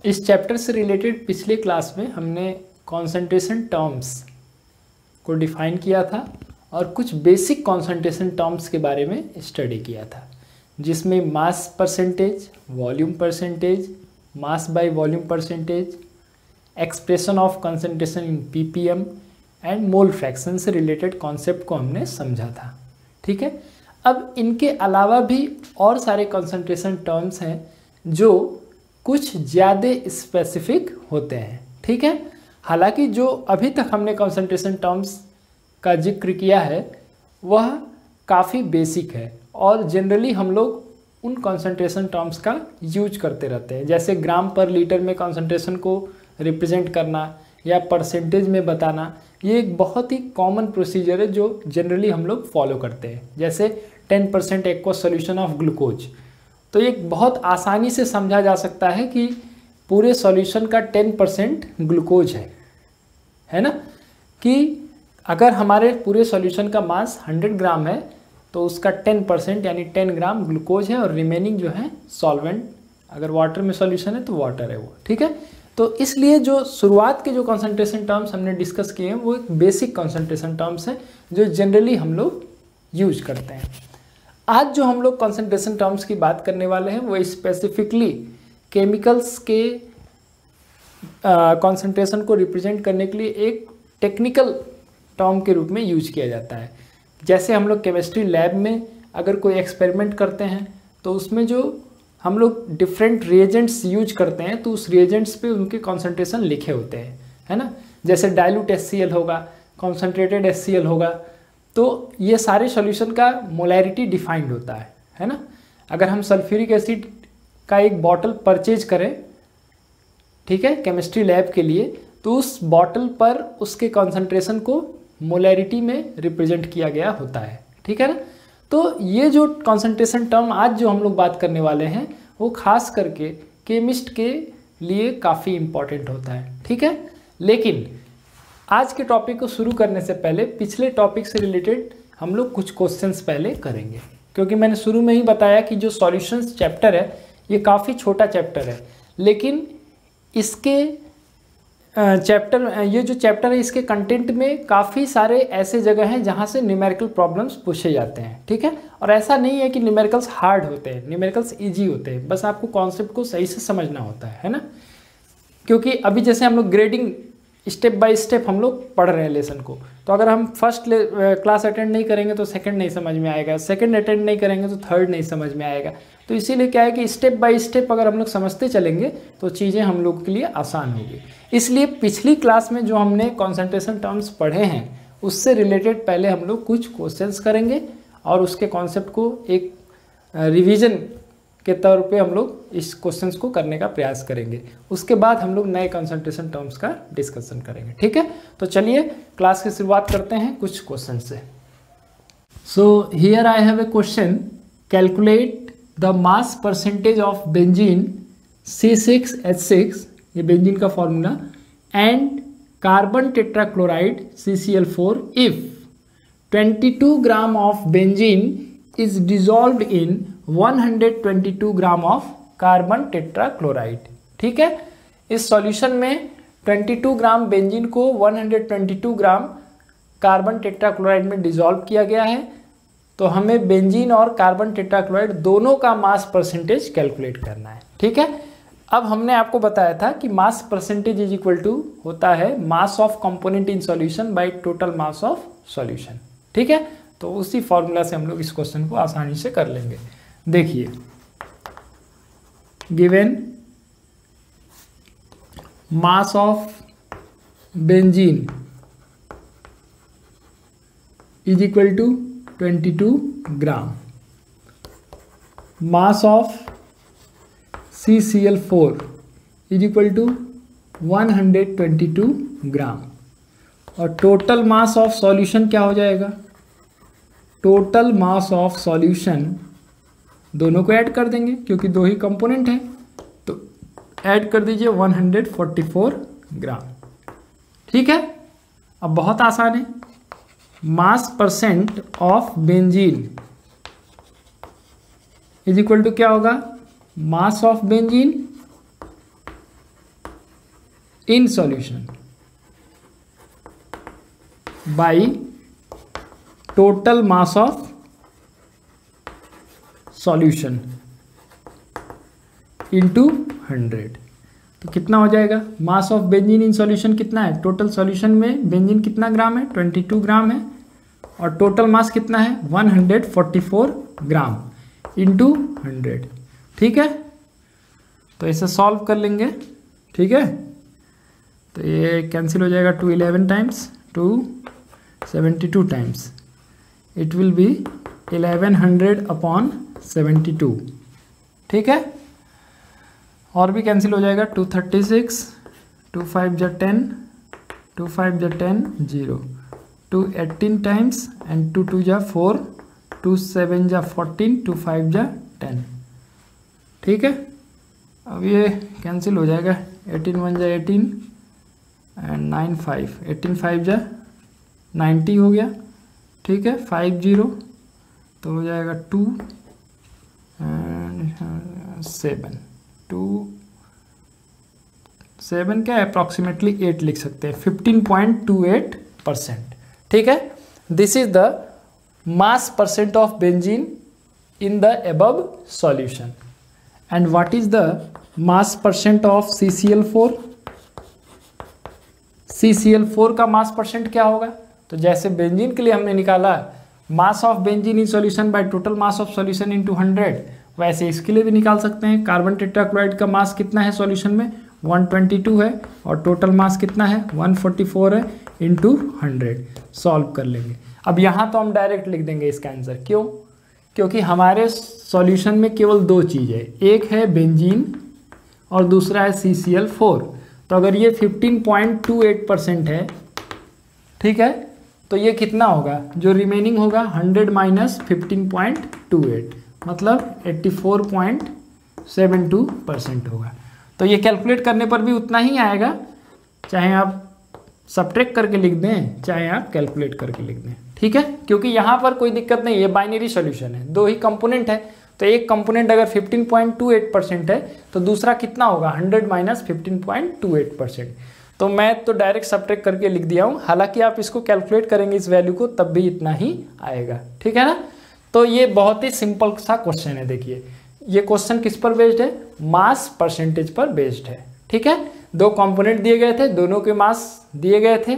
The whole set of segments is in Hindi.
इस चैप्टर से रिलेटेड पिछले क्लास में हमने कॉन्सेंट्रेशन टर्म्स को डिफाइन किया था और कुछ बेसिक कॉन्सेंट्रेशन टर्म्स के बारे में स्टडी किया था, जिसमें mass percentage, volume percentage, mass by volume percentage, expression of concentration in PPM and mole fraction से रिलेटेड कॉन्सेप्ट को हमने समझा था। ठीक है, अब इनके अलावा भी और सारे कंसंट्रेशन टर्म्स हैं जो कुछ ज़्यादा स्पेसिफिक होते हैं। ठीक है, हालांकि जो अभी तक हमने कंसंट्रेशन टर्म्स का जिक्र किया है वह काफ़ी बेसिक है और जनरली हम लोग उन कंसंट्रेशन टर्म्स का यूज करते रहते हैं, जैसे ग्राम पर लीटर में कंसंट्रेशन को रिप्रेजेंट करना या परसेंटेज में बताना। ये एक बहुत ही कॉमन प्रोसीजर है जो जनरली हम लोग फॉलो करते हैं, जैसे 10% एक्वस सॉल्यूशन ऑफ ग्लूकोज। तो ये बहुत आसानी से समझा जा सकता है कि पूरे सॉल्यूशन का 10% ग्लूकोज है ना, कि अगर हमारे पूरे सॉल्यूशन का मास 100 ग्राम है तो उसका 10% यानी 10 ग्राम ग्लूकोज है और रिमेनिंग जो है सॉल्वेंट, अगर वाटर में सॉल्यूशन है तो वाटर है वो। ठीक है, तो इसलिए जो शुरुआत के जो कंसंट्रेशन टर्म्स हमने डिस्कस किए हैं वो एक बेसिक कंसंट्रेशन टर्म्स हैं जो जनरली हम लोग यूज करते हैं। आज जो हम लोग कंसंट्रेशन टर्म्स की बात करने वाले हैं वो स्पेसिफिकली केमिकल्स के कंसंट्रेशन को रिप्रेजेंट करने के लिए एक टेक्निकल टर्म के रूप में यूज किया जाता है। जैसे हम लोग केमिस्ट्री लैब में अगर कोई एक्सपेरिमेंट करते हैं तो उसमें जो हम लोग डिफरेंट रिएजेंट्स यूज करते हैं तो उस रिएजेंट्स पे उनके कंसंट्रेशन लिखे होते हैं, है ना। जैसे डाइल्यूट HCl होगा, कॉन्सेंट्रेटेड HCl होगा, तो ये सारे सॉल्यूशन का मोलैरिटी डिफाइंड होता है ना। अगर हम सल्फ्यूरिक एसिड का एक बॉटल परचेज करें, ठीक है, केमिस्ट्री लैब के लिए, तो उस बॉटल पर उसके कॉन्सेंट्रेशन को मोलैरिटी में रिप्रेजेंट किया गया होता है। ठीक है ना। तो ये जो कॉन्सेंट्रेशन टर्म आज जो हम लोग बात करने वाले हैं वो खास करके केमिस्ट के लिए काफ़ी इम्पॉर्टेंट होता है। ठीक है, लेकिन आज के टॉपिक को शुरू करने से पहले पिछले टॉपिक से रिलेटेड हम लोग कुछ क्वेश्चंस पहले करेंगे, क्योंकि मैंने शुरू में ही बताया कि जो सॉल्यूशंस चैप्टर है ये काफ़ी छोटा चैप्टर है, लेकिन इसके ये जो चैप्टर है इसके कंटेंट में काफ़ी सारे ऐसे जगह हैं जहाँ से न्यूमेरिकल प्रॉब्लम्स पूछे जाते हैं। ठीक है, और ऐसा नहीं है कि न्यूमेरिकल्स हार्ड होते हैं, न्यूमेरिकल्स इजी होते हैं, बस आपको कॉन्सेप्ट को सही से समझना होता है ना। क्योंकि अभी जैसे हम लोग ग्रेडिंग स्टेप बाय स्टेप हम लोग पढ़ रहे हैं लेसन को, तो अगर हम फर्स्ट क्लास अटेंड नहीं करेंगे तो सेकंड नहीं समझ में आएगा, सेकंड अटेंड नहीं करेंगे तो थर्ड नहीं समझ में आएगा। तो इसीलिए क्या है कि स्टेप बाय स्टेप अगर हम लोग समझते चलेंगे तो चीज़ें हम लोग के लिए आसान होगी। इसलिए पिछली क्लास में जो हमने कॉन्सेंट्रेशन टर्म्स पढ़े हैं उससे रिलेटेड पहले हम लोग कुछ क्वेश्चंस करेंगे और उसके कॉन्सेप्ट को एक रिवीजन के तौर पे हम लोग इस क्वेश्चंस को करने का प्रयास करेंगे। उसके बाद हम लोग नए कंसंट्रेशन टर्म्स का डिस्कशन करेंगे। ठीक है, तो चलिए क्लास की शुरुआत करते हैं कुछ क्वेश्चन से। So here I have a question, calculate the mass percentage of benzene C6H6, ये बेंजीन का formula, and carbon tetrachloride CCl4 if 22 gram of benzene is dissolved in 122 gram of carbon tetrachloride. ठीक है, इस सॉल्यूशन में 22 ग्राम बेंजीन को 122 ग्राम कार्बन टेट्राक्लोराइड में डिजॉल्व किया गया है। तो हमें बेंजीन और कार्बन टेट्राक्लोराइड दोनों का मास परसेंटेज कैलकुलेट करना है। ठीक है, अब हमने आपको बताया था कि mass percentage is equal to होता है mass of component in solution by total mass of solution. ठीक है, तो उसी फॉर्मूला से हम लोग इस क्वेश्चन को आसानी से कर लेंगे। देखिए, given mass of benzene is equal to 22 gram, mass of CCl4 is equal to 122 gram, और टोटल मास ऑफ सॉल्यूशन क्या हो जाएगा, टोटल मास ऑफ सॉल्यूशन, दोनों को ऐड कर देंगे क्योंकि दो ही कंपोनेंट हैं, तो ऐड कर दीजिए 144 ग्राम। ठीक है, अब बहुत आसान है, mass percent of benzene is equal to क्या होगा, mass of benzene in solution by total mass of solution into 100। तो कितना हो जाएगा, mass of benzene in solution कितना है, टोटल सॉल्यूशन में बेंजीन कितना ग्राम है, 22 ग्राम है, और टोटल मास कितना है 144 ग्राम इंटू 100। ठीक है, तो इसे सॉल्व कर लेंगे। ठीक है, तो ये कैंसिल हो जाएगा, 2 11 times 2 72 times, it will be 1100 upon 72। ठीक है, और भी कैंसिल हो जाएगा, 236, 2 5 जा 10, 2 5 जा 10 0, 2 18 टाइम्स एंड 2 2 जा 4, 2 7 जा 14, 2 5 जा 10। ठीक है, अब ये कैंसिल हो जाएगा, 18 1 जा 18 एंड 9 5, 18 5 जा 90 हो गया। ठीक है, 5 0 तो हो जाएगा 2 एंड 7, 2 7 क्या अप्रॉक्सीमेटली 8 लिख सकते हैं, 15.28%। ठीक है, this is the mass percent of benzene in the above solution. And what is the mass percent of CCl4? CCl4 का मास परसेंट क्या होगा, तो जैसे बेंजीन के लिए हमने निकाला मास of benzene in solution by total mass of solution into 100, वैसे इसके लिए भी निकाल सकते हैं। कार्बन टेट्राक्लोराइड का मास कितना है सॉल्यूशन में, 122 है, और टोटल मास कितना है 144 है, इंटू 100 सॉल्व कर लेंगे। अब यहाँ तो हम डायरेक्ट लिख देंगे इसका आंसर, क्यों, क्योंकि हमारे सॉल्यूशन में केवल दो चीज़ है, एक है बेंजीन और दूसरा है CCl4। तो अगर ये 15.28% है, ठीक है, तो ये कितना होगा, जो रिमेनिंग होगा 100 माइनस 15.28 मतलब 84.72% होगा। तो ये कैलकुलेट करने पर भी उतना ही आएगा, चाहे आप सब्ट्रैक्ट करके लिख दें चाहे आप कैलकुलेट करके लिख दें। ठीक है, क्योंकि यहाँ पर कोई दिक्कत नहीं है, बाइनरी सॉल्यूशन है, दो ही कंपोनेंट है, तो एक कंपोनेंट अगर 15.28% है तो दूसरा कितना होगा 100 माइनस 15.28%। तो मैं तो डायरेक्ट सब्ट्रैक्ट करके लिख दिया हूँ, हालांकि आप इसको कैलकुलेट करेंगे इस वैल्यू को तब भी इतना ही आएगा। ठीक है ना, तो ये बहुत ही सिंपल सा क्वेश्चन है। देखिए ये क्वेश्चन किस पर बेस्ड है, मास परसेंटेज पर बेस्ड है। ठीक है, दो कंपोनेंट दिए गए थे, दोनों के मास दिए गए थे,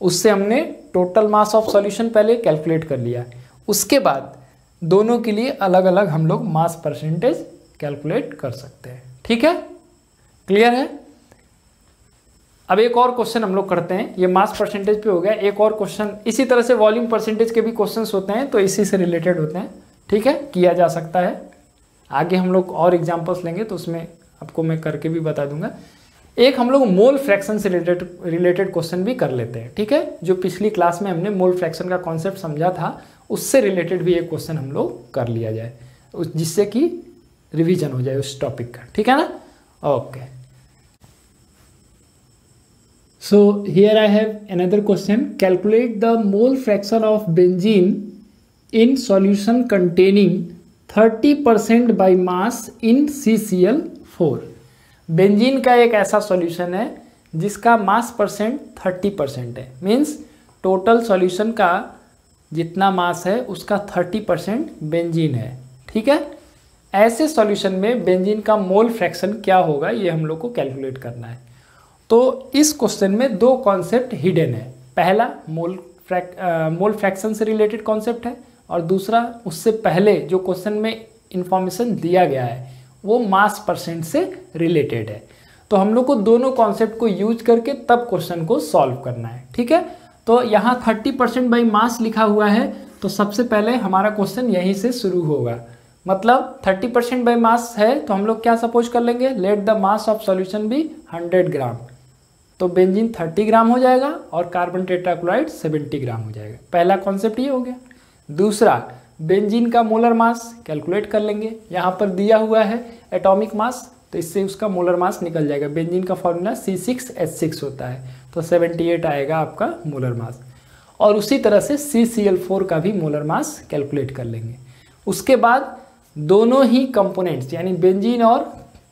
उससे हमने टोटल मास ऑफ सॉल्यूशन पहले कैलकुलेट कर लिया, उसके बाद दोनों के लिए अलग अलग हम लोग मास परसेंटेज कैलकुलेट कर सकते हैं। ठीक है, क्लियर है। अब एक और क्वेश्चन हम लोग करते हैं, ये मास परसेंटेज पे हो गया। एक और क्वेश्चन इसी तरह से वॉल्यूम परसेंटेज के भी क्वेश्चंस होते हैं, तो इसी से रिलेटेड होते हैं। ठीक है, किया जा सकता है, आगे हम लोग और एग्जांपल्स लेंगे तो उसमें आपको मैं करके भी बता दूंगा। एक हम लोग मोल फ्रैक्शन से रिलेटेड क्वेश्चन भी कर लेते हैं। ठीक है, जो पिछली क्लास में हमने मोल फ्रैक्शन का कॉन्सेप्ट समझा था, उससे रिलेटेड भी एक क्वेश्चन हम लोग कर लिया जाए, जिससे कि रिवीजन हो जाए उस टॉपिक का। ठीक है ना, okay. So here I have another question. Calculate the mole fraction of benzene in solution containing 30% by mass in CCl4. Benzene का एक ऐसा सॉल्यूशन है जिसका मास परसेंट 30% है, मीन्स टोटल सॉल्यूशन का जितना मास है उसका 30% बेंजीन है। ठीक है, ऐसे सॉल्यूशन में बेंजीन का मोल फ्रैक्शन क्या होगा ये हम लोग को कैलकुलेट करना है। तो इस क्वेश्चन में दो कॉन्सेप्ट हिडन है, पहला मोल फ्रैक्शन से रिलेटेड कॉन्सेप्ट है, और दूसरा उससे पहले जो क्वेश्चन में इंफॉर्मेशन दिया गया है वो मास परसेंट से रिलेटेड है। तो हम लोग को दोनों कॉन्सेप्ट को यूज करके तब क्वेश्चन को सॉल्व करना है। ठीक है, तो यहाँ 30% बाई मास लिखा हुआ है, तो सबसे पहले हमारा क्वेश्चन यहीं से शुरू होगा। मतलब 30% बाई मास है तो हम लोग क्या सपोज कर लेंगे, let the mass of solution be 100 gram, तो बेंजीन 30 ग्राम हो जाएगा और कार्बन टेट्राक्लोराइड 70 ग्राम हो जाएगा। पहला कॉन्सेप्ट ये हो गया। दूसरा, बेंजीन का मोलर मास कैलकुलेट कर लेंगे, यहाँ पर दिया हुआ है एटॉमिक मास, तो इससे उसका मोलर मास निकल जाएगा। बेंजीन का फॉर्मूला C6H6 होता है, तो 78 आएगा आपका मोलर मास। और उसी तरह से CCl4 का भी मोलर मास कैलकुलेट कर लेंगे। उसके बाद दोनों ही कंपोनेंट्स यानी बेंजीन और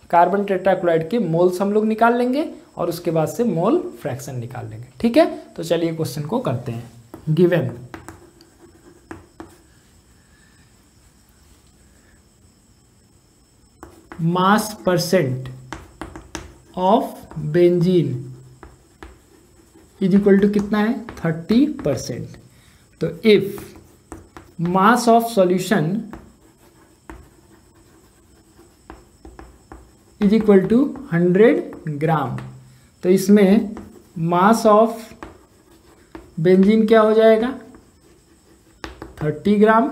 कार्बन टेट्राक्लोराइड के मोल्स हम लोग निकाल लेंगे, और उसके बाद से मोल फ्रैक्शन निकाल लेंगे। ठीक है, तो चलिए क्वेश्चन को करते हैं। Given mass percent of benzene is equal to कितना है 30%। तो if mass of solution is equal to 100 gram, तो इसमें मास ऑफ बेंजीन क्या हो जाएगा 30 ग्राम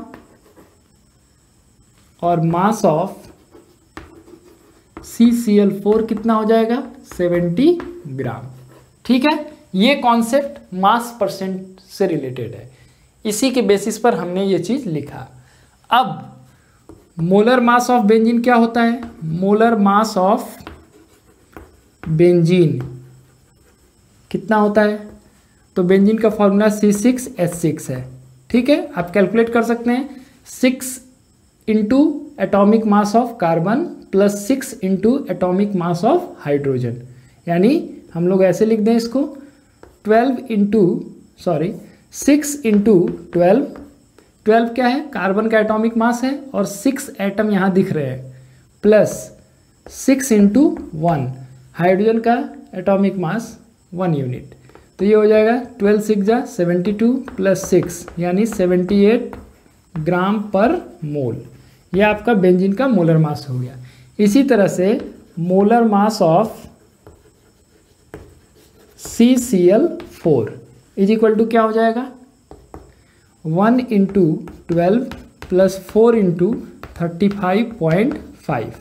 और मास ऑफ CCl4 कितना हो जाएगा 70 ग्राम। ठीक है, ये कॉन्सेप्ट मास परसेंट से रिलेटेड है, इसी के बेसिस पर हमने ये चीज लिखा। अब मोलर मास ऑफ बेंजीन क्या होता है, मोलर मास ऑफ बेंजीन कितना होता है, तो बेंजीन का फॉर्मूला C6H6 है। ठीक है, आप कैलकुलेट कर सकते हैं 6 into atomic mass of carbon plus 6 into atomic mass of hydrogen, यानी हम लोग ऐसे लिख दें इसको 6 इंटू 12 क्या है कार्बन का एटॉमिक मास है और 6 एटम यहाँ दिख रहे हैं, प्लस 6 इंटू 1 हाइड्रोजन का एटॉमिक मास 1 यूनिट, तो ये हो जाएगा 12 6 जा 72 प्लस 6 यानी 78 ग्राम पर मोल। यह आपका बेंजीन का मोलर मास हो गया। इसी तरह से molar mass of CCl4 is equal to क्या हो जाएगा 1 इंटू 12 प्लस 4 इंटू 35.5।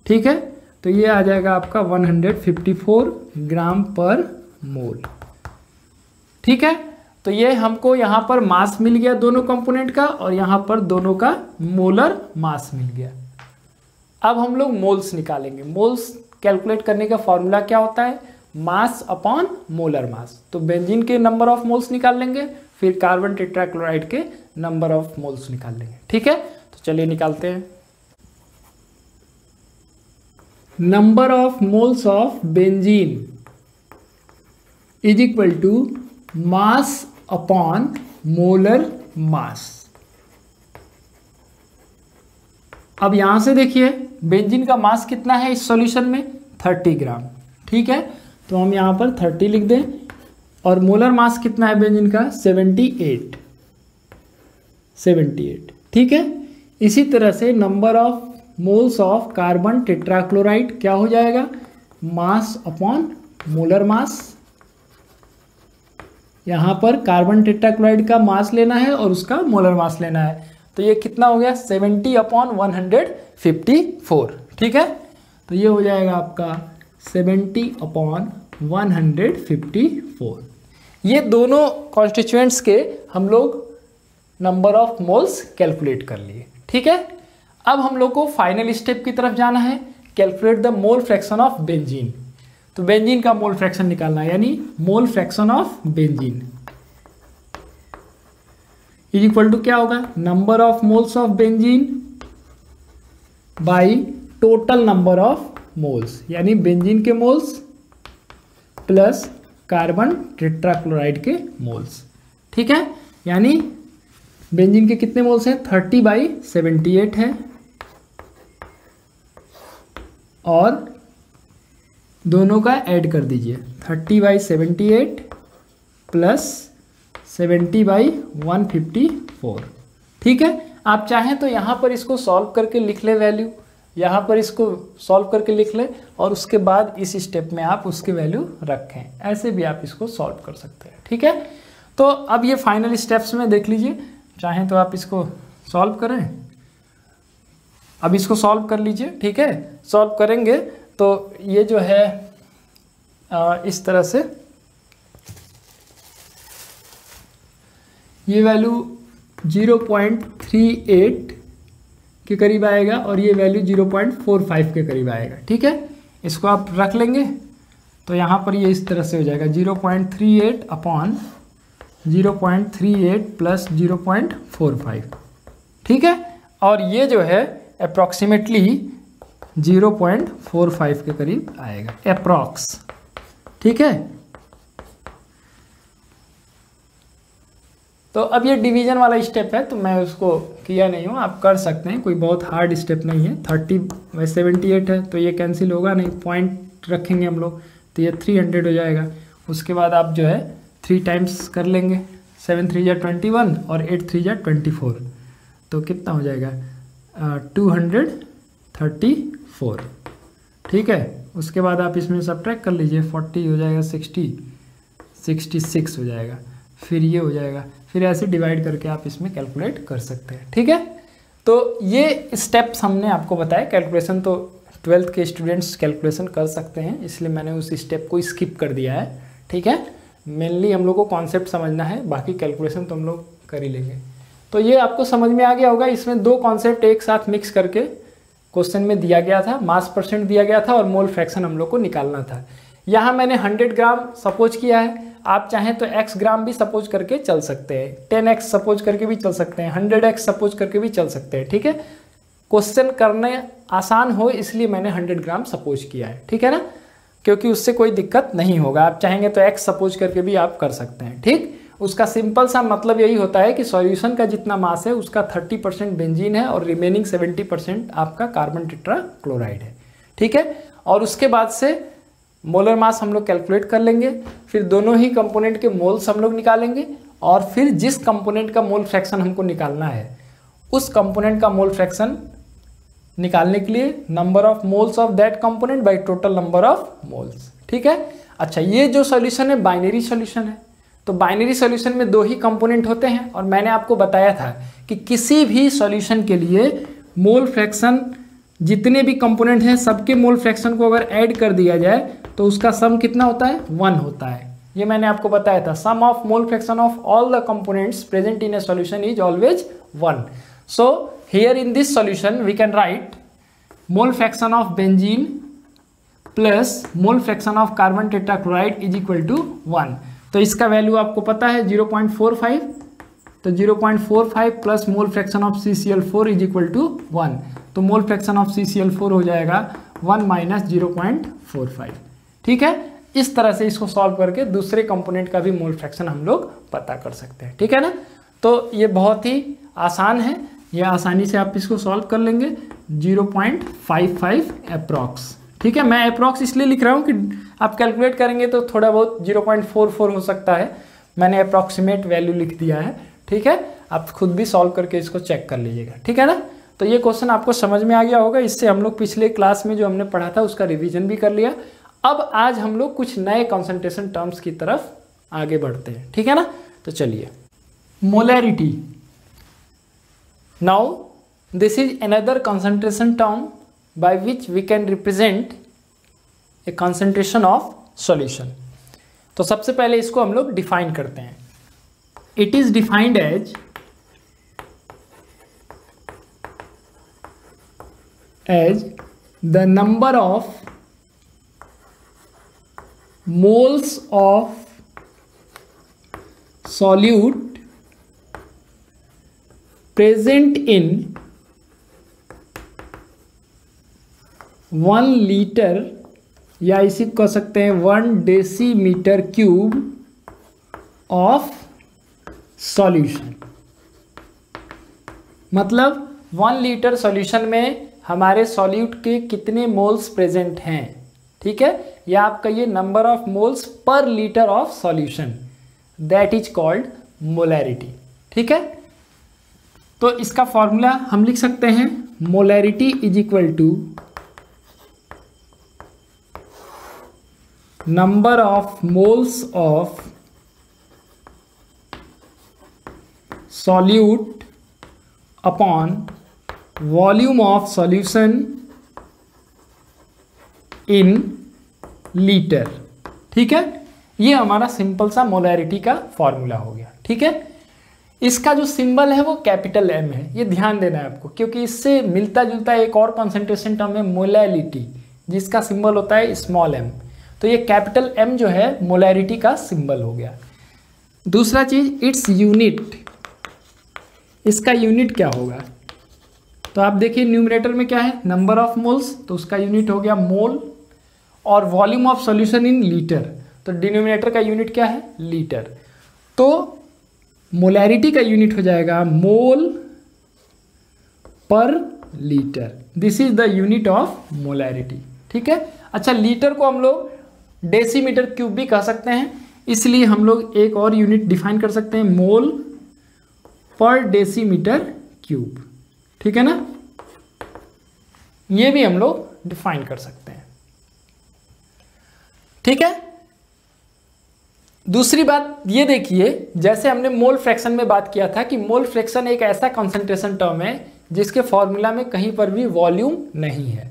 ठीक है, तो ये आ जाएगा आपका 154 ग्राम पर मोल। ठीक है, तो ये हमको यहाँ पर मास मिल गया दोनों कंपोनेंट का और यहाँ पर दोनों का मोलर मास मिल गया। अब हम लोग मोल्स निकालेंगे। मोल्स कैलकुलेट करने का फॉर्मूला क्या होता है, मास अपॉन मोलर मास। तो बेंजीन के नंबर ऑफ मोल्स निकाल लेंगे, फिर कार्बन टेट्राक्लोराइड के नंबर ऑफ मोल्स निकाल लेंगे। ठीक है, तो चलिए निकालते हैं। Number of moles of benzene is equal to mass upon molar mass. अब यहां से देखिए बेंजीन का मास कितना है इस सॉल्यूशन में 30 ग्राम। ठीक है, तो हम यहां पर 30 लिख दें और मोलर मास कितना है बेंजीन का 78। ठीक है, इसी तरह से number of moles of carbon tetrachloride क्या हो जाएगा मास अपॉन मोलर मास। यहाँ पर कार्बन टेट्राक्लोराइड का मास लेना है और उसका मोलर मास लेना है, तो ये कितना हो गया 70/154। ठीक है, तो ये हो जाएगा आपका 70/154। ये दोनों कॉन्स्टिट्यूएंट्स के हम लोग नंबर ऑफ मोल्स कैलकुलेट कर लिए। ठीक है, अब हम लोग को फाइनल स्टेप की तरफ जाना है, calculate the mole fraction of benzene. तो बेंजीन का मोल फ्रैक्शन निकालना है, यानी mole fraction of benzene is equal to क्या होगा number of moles of benzene by total number of moles, यानी बेंजीन के मोल्स प्लस कार्बन टेट्राक्लोराइड के मोल्स। ठीक है, यानी बेंजीन के कितने मोल्स हैं 30/78 है और दोनों का ऐड कर दीजिए 30/78 प्लस 70/154। ठीक है, आप चाहें तो यहाँ पर इसको सॉल्व करके लिख ले वैल्यू, यहाँ पर इसको सॉल्व करके लिख ले और उसके बाद इस स्टेप में आप उसके वैल्यू रखें, ऐसे भी आप इसको सॉल्व कर सकते हैं। ठीक है, तो अब ये फाइनल स्टेप्स में देख लीजिए, चाहें तो आप इसको सॉल्व करें, अब इसको सॉल्व कर लीजिए। ठीक है, सॉल्व करेंगे तो ये जो है इस तरह से ये वैल्यू 0.38 के करीब आएगा और ये वैल्यू 0.45 के करीब आएगा। ठीक है, इसको आप रख लेंगे तो यहाँ पर ये इस तरह से हो जाएगा 0.38 अपॉन 0.38 प्लस 0.45। ठीक है, और ये जो है अप्रॉक्सीमेटली 0.45 के करीब आएगा, अप्रॉक्स। ठीक है। तो अब ये डिवीजन वाला स्टेप है तो मैं उसको किया नहीं हूँ, आप कर सकते हैं, कोई बहुत हार्ड स्टेप नहीं है। 30/78 है तो ये कैंसिल होगा नहीं, पॉइंट रखेंगे हम लोग तो ये 300 हो जाएगा। उसके बाद आप जो है 3 टाइम्स कर लेंगे, 7 3 21 और 8 3 24, तो कितना हो जाएगा 234, ठीक है। उसके बाद आप इसमें सब्ट्रैक्ट कर लीजिए, 40 हो जाएगा 60, 66 हो जाएगा, फिर ये हो जाएगा, फिर ऐसे डिवाइड करके आप इसमें कैलकुलेट कर सकते हैं, ठीक है। तो ये स्टेप्स हमने आपको बताया, कैलकुलेशन तो 12th के स्टूडेंट्स कैलकुलेशन कर सकते हैं, इसलिए मैंने उस स्टेप को स्किप कर दिया है, ठीक है। मेनली हम लोग को कॉन्सेप्ट समझना है, बाकी कैलकुलेशन तो हम लोग कर ही लेंगे। तो ये आपको समझ में आ गया होगा, इसमें 2 कॉन्सेप्ट एक साथ मिक्स करके क्वेश्चन में दिया गया था, मास परसेंट दिया गया था और मोल फ्रैक्शन हम लोग को निकालना था। यहाँ मैंने 100 ग्राम सपोज किया है, आप चाहें तो x ग्राम भी सपोज करके चल सकते हैं, 10x सपोज करके भी चल सकते हैं, 100x सपोज करके भी चल सकते हैं, ठीक है। क्वेश्चन करने आसान हो इसलिए मैंने 100 ग्राम सपोज किया है, ठीक है ना, क्योंकि उससे कोई दिक्कत नहीं होगा। आप चाहेंगे तो x सपोज करके भी आप कर सकते हैं, ठीक। उसका सिंपल सा मतलब यही होता है कि सॉल्यूशन का जितना मास है उसका 30% बेंजीन है और रिमेनिंग 70% आपका कार्बन टेट्राक्लोराइड है, ठीक है। और उसके बाद से मोलर मास हम लोग कैलकुलेट कर लेंगे, फिर दोनों ही कंपोनेंट के मोल्स हम लोग निकालेंगे और फिर जिस कंपोनेंट का मोल फ्रैक्शन हमको निकालना है उस कंपोनेंट का मोल फ्रैक्शन निकालने के लिए number of moles of that component by total number of moles, ठीक है। अच्छा, ये जो सॉल्यूशन है बाइनरी सॉल्यूशन है, तो बाइनरी सॉल्यूशन में 2 ही कंपोनेंट होते हैं और मैंने आपको बताया था कि किसी भी सॉल्यूशन के लिए मोल फ्रैक्शन जितने भी कंपोनेंट हैं सबके मोल फ्रैक्शन को अगर ऐड कर दिया जाए तो उसका सम कितना होता है, 1 होता है। ये मैंने आपको बताया था, sum of mole fraction of all the components present in a solution is always 1। So here in this solution we can write mole fraction of benzene plus mole fraction of carbon tetrachloride is equal to 1। तो इसका वैल्यू आपको पता है 0.45, तो 0.45 plus mole fraction of CCl4 is equal to 1, तो मोल फ्रैक्शन ऑफ CCl4 हो जाएगा 1 माइनस 0.45, ठीक है। इस तरह से इसको सॉल्व करके दूसरे कंपोनेंट का भी मोल फ्रैक्शन हम लोग पता कर सकते हैं, ठीक है ना। तो ये बहुत ही आसान है, ये आसानी से आप इसको सॉल्व कर लेंगे, 0.55 अप्रॉक्स, ठीक है। मैं अप्रॉक्स इसलिए लिख रहा हूँ कि आप कैलकुलेट करेंगे तो थोड़ा बहुत 0.44 हो सकता है, मैंने अप्रॉक्सीमेट वैल्यू लिख दिया है, ठीक है। आप खुद भी सॉल्व करके इसको चेक कर लीजिएगा, ठीक है ना। तो ये क्वेश्चन आपको समझ में आ गया होगा, इससे हम लोग पिछले क्लास में जो हमने पढ़ा था उसका रिवीजन भी कर लिया। अब आज हम लोग कुछ नए कंसंट्रेशन टर्म्स की तरफ आगे बढ़ते हैं, ठीक है ना। तो चलिए, molarity. Now this is another concentration term by which we can represent a concentration of solution। तो सबसे पहले इसको हम लोग डिफाइन करते हैं। It is defined as the number of moles of solute present in 1 litre, या इसी कह सकते हैं 1 डेसीमीटर क्यूब ऑफ सॉल्यूशन। मतलब 1 लीटर सॉल्यूशन में हमारे सॉल्यूट के कितने मोल्स प्रेजेंट हैं, ठीक है। या आपका ये number of moles per litre of solution, that is called molarity, ठीक है। तो इसका फॉर्मूला हम लिख सकते हैं, molarity is equal to number of moles of solute upon volume of solution in liter, ठीक है। ये हमारा सिंपल सा मोलैरिटी का फॉर्मूला हो गया, ठीक है। इसका जो सिंबल है वो कैपिटल M है, ये ध्यान देना है आपको, क्योंकि इससे मिलता जुलता एक और कंसंट्रेशन टर्म है मोलैलिटी, जिसका सिंबल होता है स्मॉल m। तो ये कैपिटल M जो है मोलैरिटी का सिंबल हो गया। दूसरा चीज, इट्स यूनिट, इसका यूनिट क्या होगा। तो आप देखिए न्यूमरेटर में क्या है, नंबर ऑफ मोल्स, तो उसका यूनिट हो गया मोल, और volume of solution in litre, तो डिनोमिनेटर का यूनिट क्या है, लीटर। तो मोलैरिटी का यूनिट हो जाएगा मोल पर litre. This is the unit of molarity, ठीक है। अच्छा, लीटर को हम लोग डेसीमीटर क्यूब भी कह सकते हैं, इसलिए हम लोग एक और यूनिट डिफाइन कर सकते हैं, मोल पर डेसीमीटर क्यूब, ठीक है ना। ये भी हम लोग डिफाइन कर सकते हैं, ठीक है। दूसरी बात ये देखिए, जैसे हमने मोल फ्रैक्शन में बात किया था कि मोल फ्रैक्शन एक ऐसा कंसंट्रेशन टर्म है जिसके फॉर्मूला में कहीं पर भी वॉल्यूम नहीं है।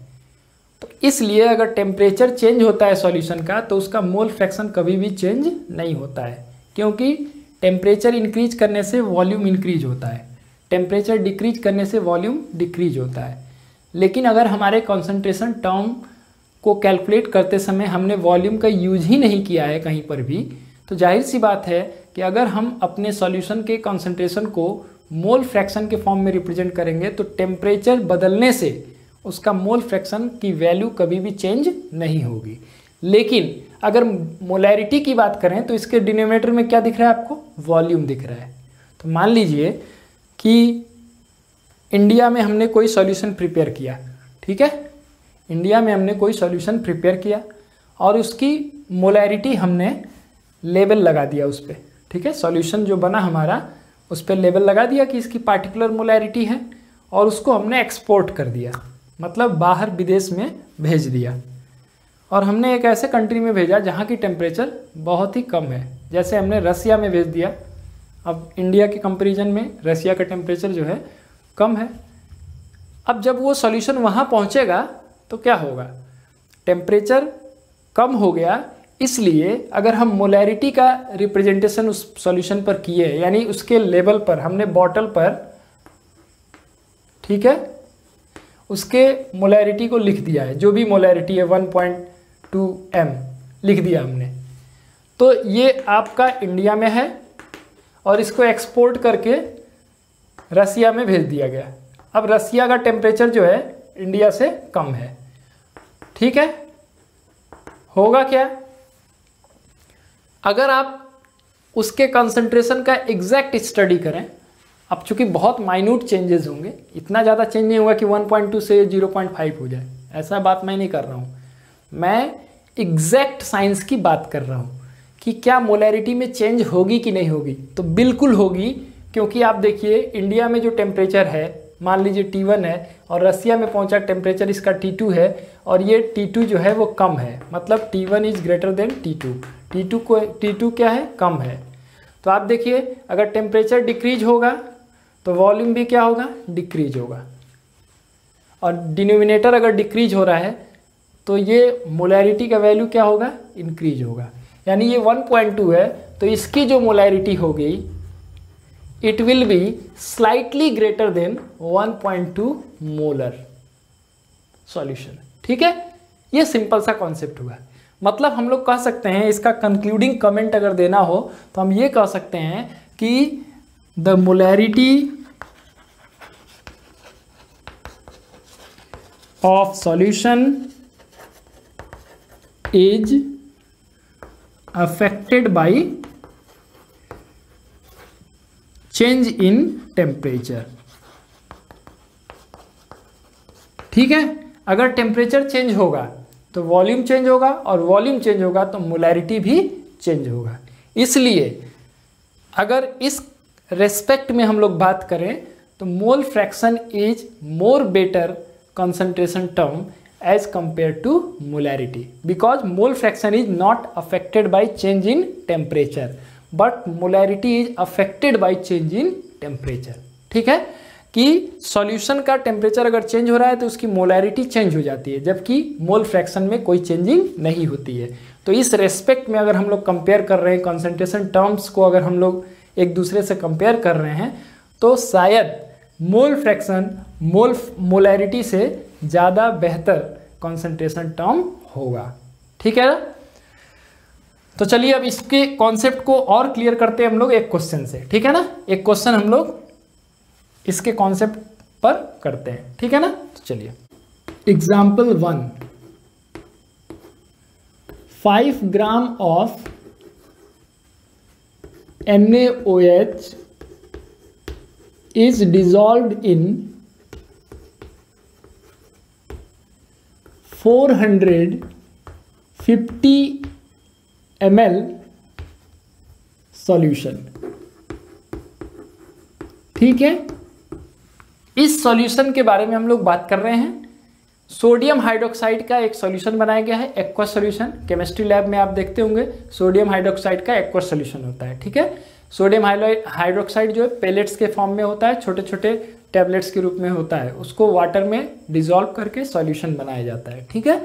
तो इसलिए अगर टेम्परेचर चेंज होता है सॉल्यूशन का तो उसका मोल फ्रैक्शन कभी भी चेंज नहीं होता है, क्योंकि टेम्परेचर इंक्रीज करने से वॉल्यूम इंक्रीज होता है, टेम्परेचर डिक्रीज करने से वॉल्यूम डिक्रीज होता है। लेकिन अगर हमारे कॉन्सेंट्रेशन टर्म को कैलकुलेट करते समय हमने वॉल्यूम का यूज ही नहीं किया है कहीं पर भी, तो जाहिर सी बात है कि अगर हम अपने सॉल्यूशन के कॉन्सेंट्रेशन को मोल फ्रैक्शन के फॉर्म में रिप्रेजेंट करेंगे तो टेम्परेचर बदलने से उसका मोल फ्रैक्शन की वैल्यू कभी भी चेंज नहीं होगी। लेकिन अगर मोलैरिटी की बात करें तो इसके डिनोमिनेटर में क्या दिख रहा है आपको, वॉल्यूम दिख रहा है। तो मान लीजिए कि इंडिया में हमने कोई सॉल्यूशन प्रिपेयर किया, ठीक है, इंडिया में हमने कोई सॉल्यूशन प्रिपेयर किया और उसकी मोलैरिटी हमने लेबल लगा दिया उस पर, ठीक है। सॉल्यूशन जो बना हमारा उस पर लेबल लगा दिया कि इसकी पार्टिकुलर मोलैरिटी है और उसको हमने एक्सपोर्ट कर दिया, मतलब बाहर विदेश में भेज दिया। और हमने एक ऐसे कंट्री में भेजा जहाँ की टेम्परेचर बहुत ही कम है, जैसे हमने रसिया में भेज दिया। अब इंडिया के कंपैरिजन में रसिया का टेम्परेचर जो है कम है। अब जब वो सॉल्यूशन वहाँ पहुँचेगा तो क्या होगा, टेम्परेचर कम हो गया, इसलिए अगर हम मोलैरिटी का रिप्रेजेंटेशन उस सॉल्यूशन पर किए, यानी उसके लेवल पर हमने बॉटल पर, ठीक है, उसके मोलैरिटी को लिख दिया है, जो भी मोलैरिटी है 1.2 m लिख दिया हमने, तो ये आपका इंडिया में है और इसको एक्सपोर्ट करके रसिया में भेज दिया गया। अब रसिया का टेम्परेचर जो है इंडिया से कम है, ठीक है। होगा क्या, अगर आप उसके कंसंट्रेशन का एग्जैक्ट स्टडी करें, अब चूंकि बहुत माइन्यूट चेंजेस होंगे, इतना ज़्यादा चेंज नहीं होगा कि 1.2 से 0.5 हो जाए, ऐसा बात मैं नहीं कर रहा हूँ। मैं एग्जैक्ट साइंस की बात कर रहा हूँ कि क्या मोलैरिटी में चेंज होगी कि नहीं होगी। तो बिल्कुल होगी, क्योंकि आप देखिए इंडिया में जो टेम्परेचर है, मान लीजिए T1 है और रसिया में पहुंचा टेम्परेचर इसका T2 है और ये T2 जो है वो कम है, मतलब T1 is greater than T2। T2 क्या है, कम है। तो आप देखिए अगर टेम्परेचर डिक्रीज होगा तो वॉल्यूम भी क्या होगा, डिक्रीज होगा। और डिनोमिनेटर अगर डिक्रीज हो रहा है तो ये मोलैरिटी का वैल्यू क्या होगा, इंक्रीज होगा। यानी ये 1.2 है तो इसकी जो मोलैरिटी हो गई it will be slightly greater than 1.2 molar solution, ठीक है। ये सिंपल सा कॉन्सेप्ट हुआ। मतलब हम लोग कह सकते हैं, इसका कंक्लूडिंग कमेंट अगर देना हो तो हम ये कह सकते हैं कि the molarity of solution is affected by change in temperature, ठीक है। अगर टेम्परेचर चेंज होगा तो वॉल्यूम चेंज होगा और वॉल्यूम चेंज होगा तो मोलैरिटी भी चेंज होगा। इसलिए अगर इस रेस्पेक्ट में हम लोग बात करें तो mole fraction is more better concentration term as compare to molarity, because mole fraction is not affected by change in temperature but molarity is affected by change in temperature, ठीक है। कि सॉल्यूशन का टेम्परेचर अगर चेंज हो रहा है तो उसकी मोलैरिटी चेंज हो जाती है, जबकि मोल फ्रैक्शन में कोई चेंजिंग नहीं होती है। तो इस रेस्पेक्ट में अगर हम लोग कंपेयर कर रहे हैं, कंसंट्रेशन टर्म्स को अगर हम लोग एक दूसरे से कंपेयर कर रहे हैं तो शायद मोल फ्रैक्शन मोलैरिटी से ज़्यादा बेहतर कंसंट्रेशन टर्म होगा, ठीक है ना। तो चलिए अब इसके कॉन्सेप्ट को और क्लियर करते हैं हम लोग एक क्वेश्चन से, ठीक है ना। एक क्वेश्चन हम लोग इसके कॉन्सेप्ट पर करते हैं, ठीक है ना। तो चलिए example 1, 5 gram of NaOH is dissolved in 450 ml solution. ठीक है, इस सॉल्यूशन के बारे में हम लोग बात कर रहे हैं। सोडियम हाइड्रोक्साइड का एक सॉल्यूशन बनाया गया है, एक्वस सॉल्यूशन। केमिस्ट्री लैब में आप देखते होंगे सोडियम हाइड्रोक्साइड का एक्वस सॉल्यूशन होता है। ठीक है, सोडियम हाइड्रोक्साइड जो है पेलेट्स के फॉर्म में होता है, छोटे छोटे टैबलेट्स के रूप में होता है, उसको वाटर में डिसॉल्व करके सॉल्यूशन बनाया जाता है। ठीक है,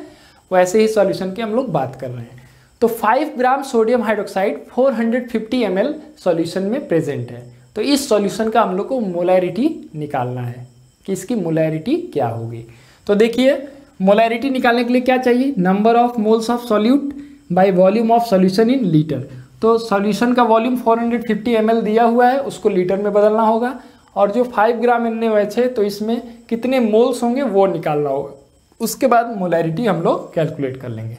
वैसे ही सॉल्यूशन की हम लोग बात कर रहे हैं। तो 5 gram sodium hydroxide 450 ml solution में प्रेजेंट है। तो इस सॉल्यूशन का हम लोग को मोलैरिटी निकालना है कि इसकी मोलैरिटी क्या होगी। तो देखिए, मोलैरिटी निकालने के लिए क्या चाहिए, number of moles of solute by volume of solution in litre. तो सॉल्यूशन का वॉल्यूम 450 ml दिया हुआ है, उसको लीटर में बदलना होगा। और जो 5 ग्राम NaOH है तो इसमें कितने मोल्स होंगे वो निकालना होगा। उसके बाद मोलैरिटी हम लोग कैलकुलेट कर लेंगे।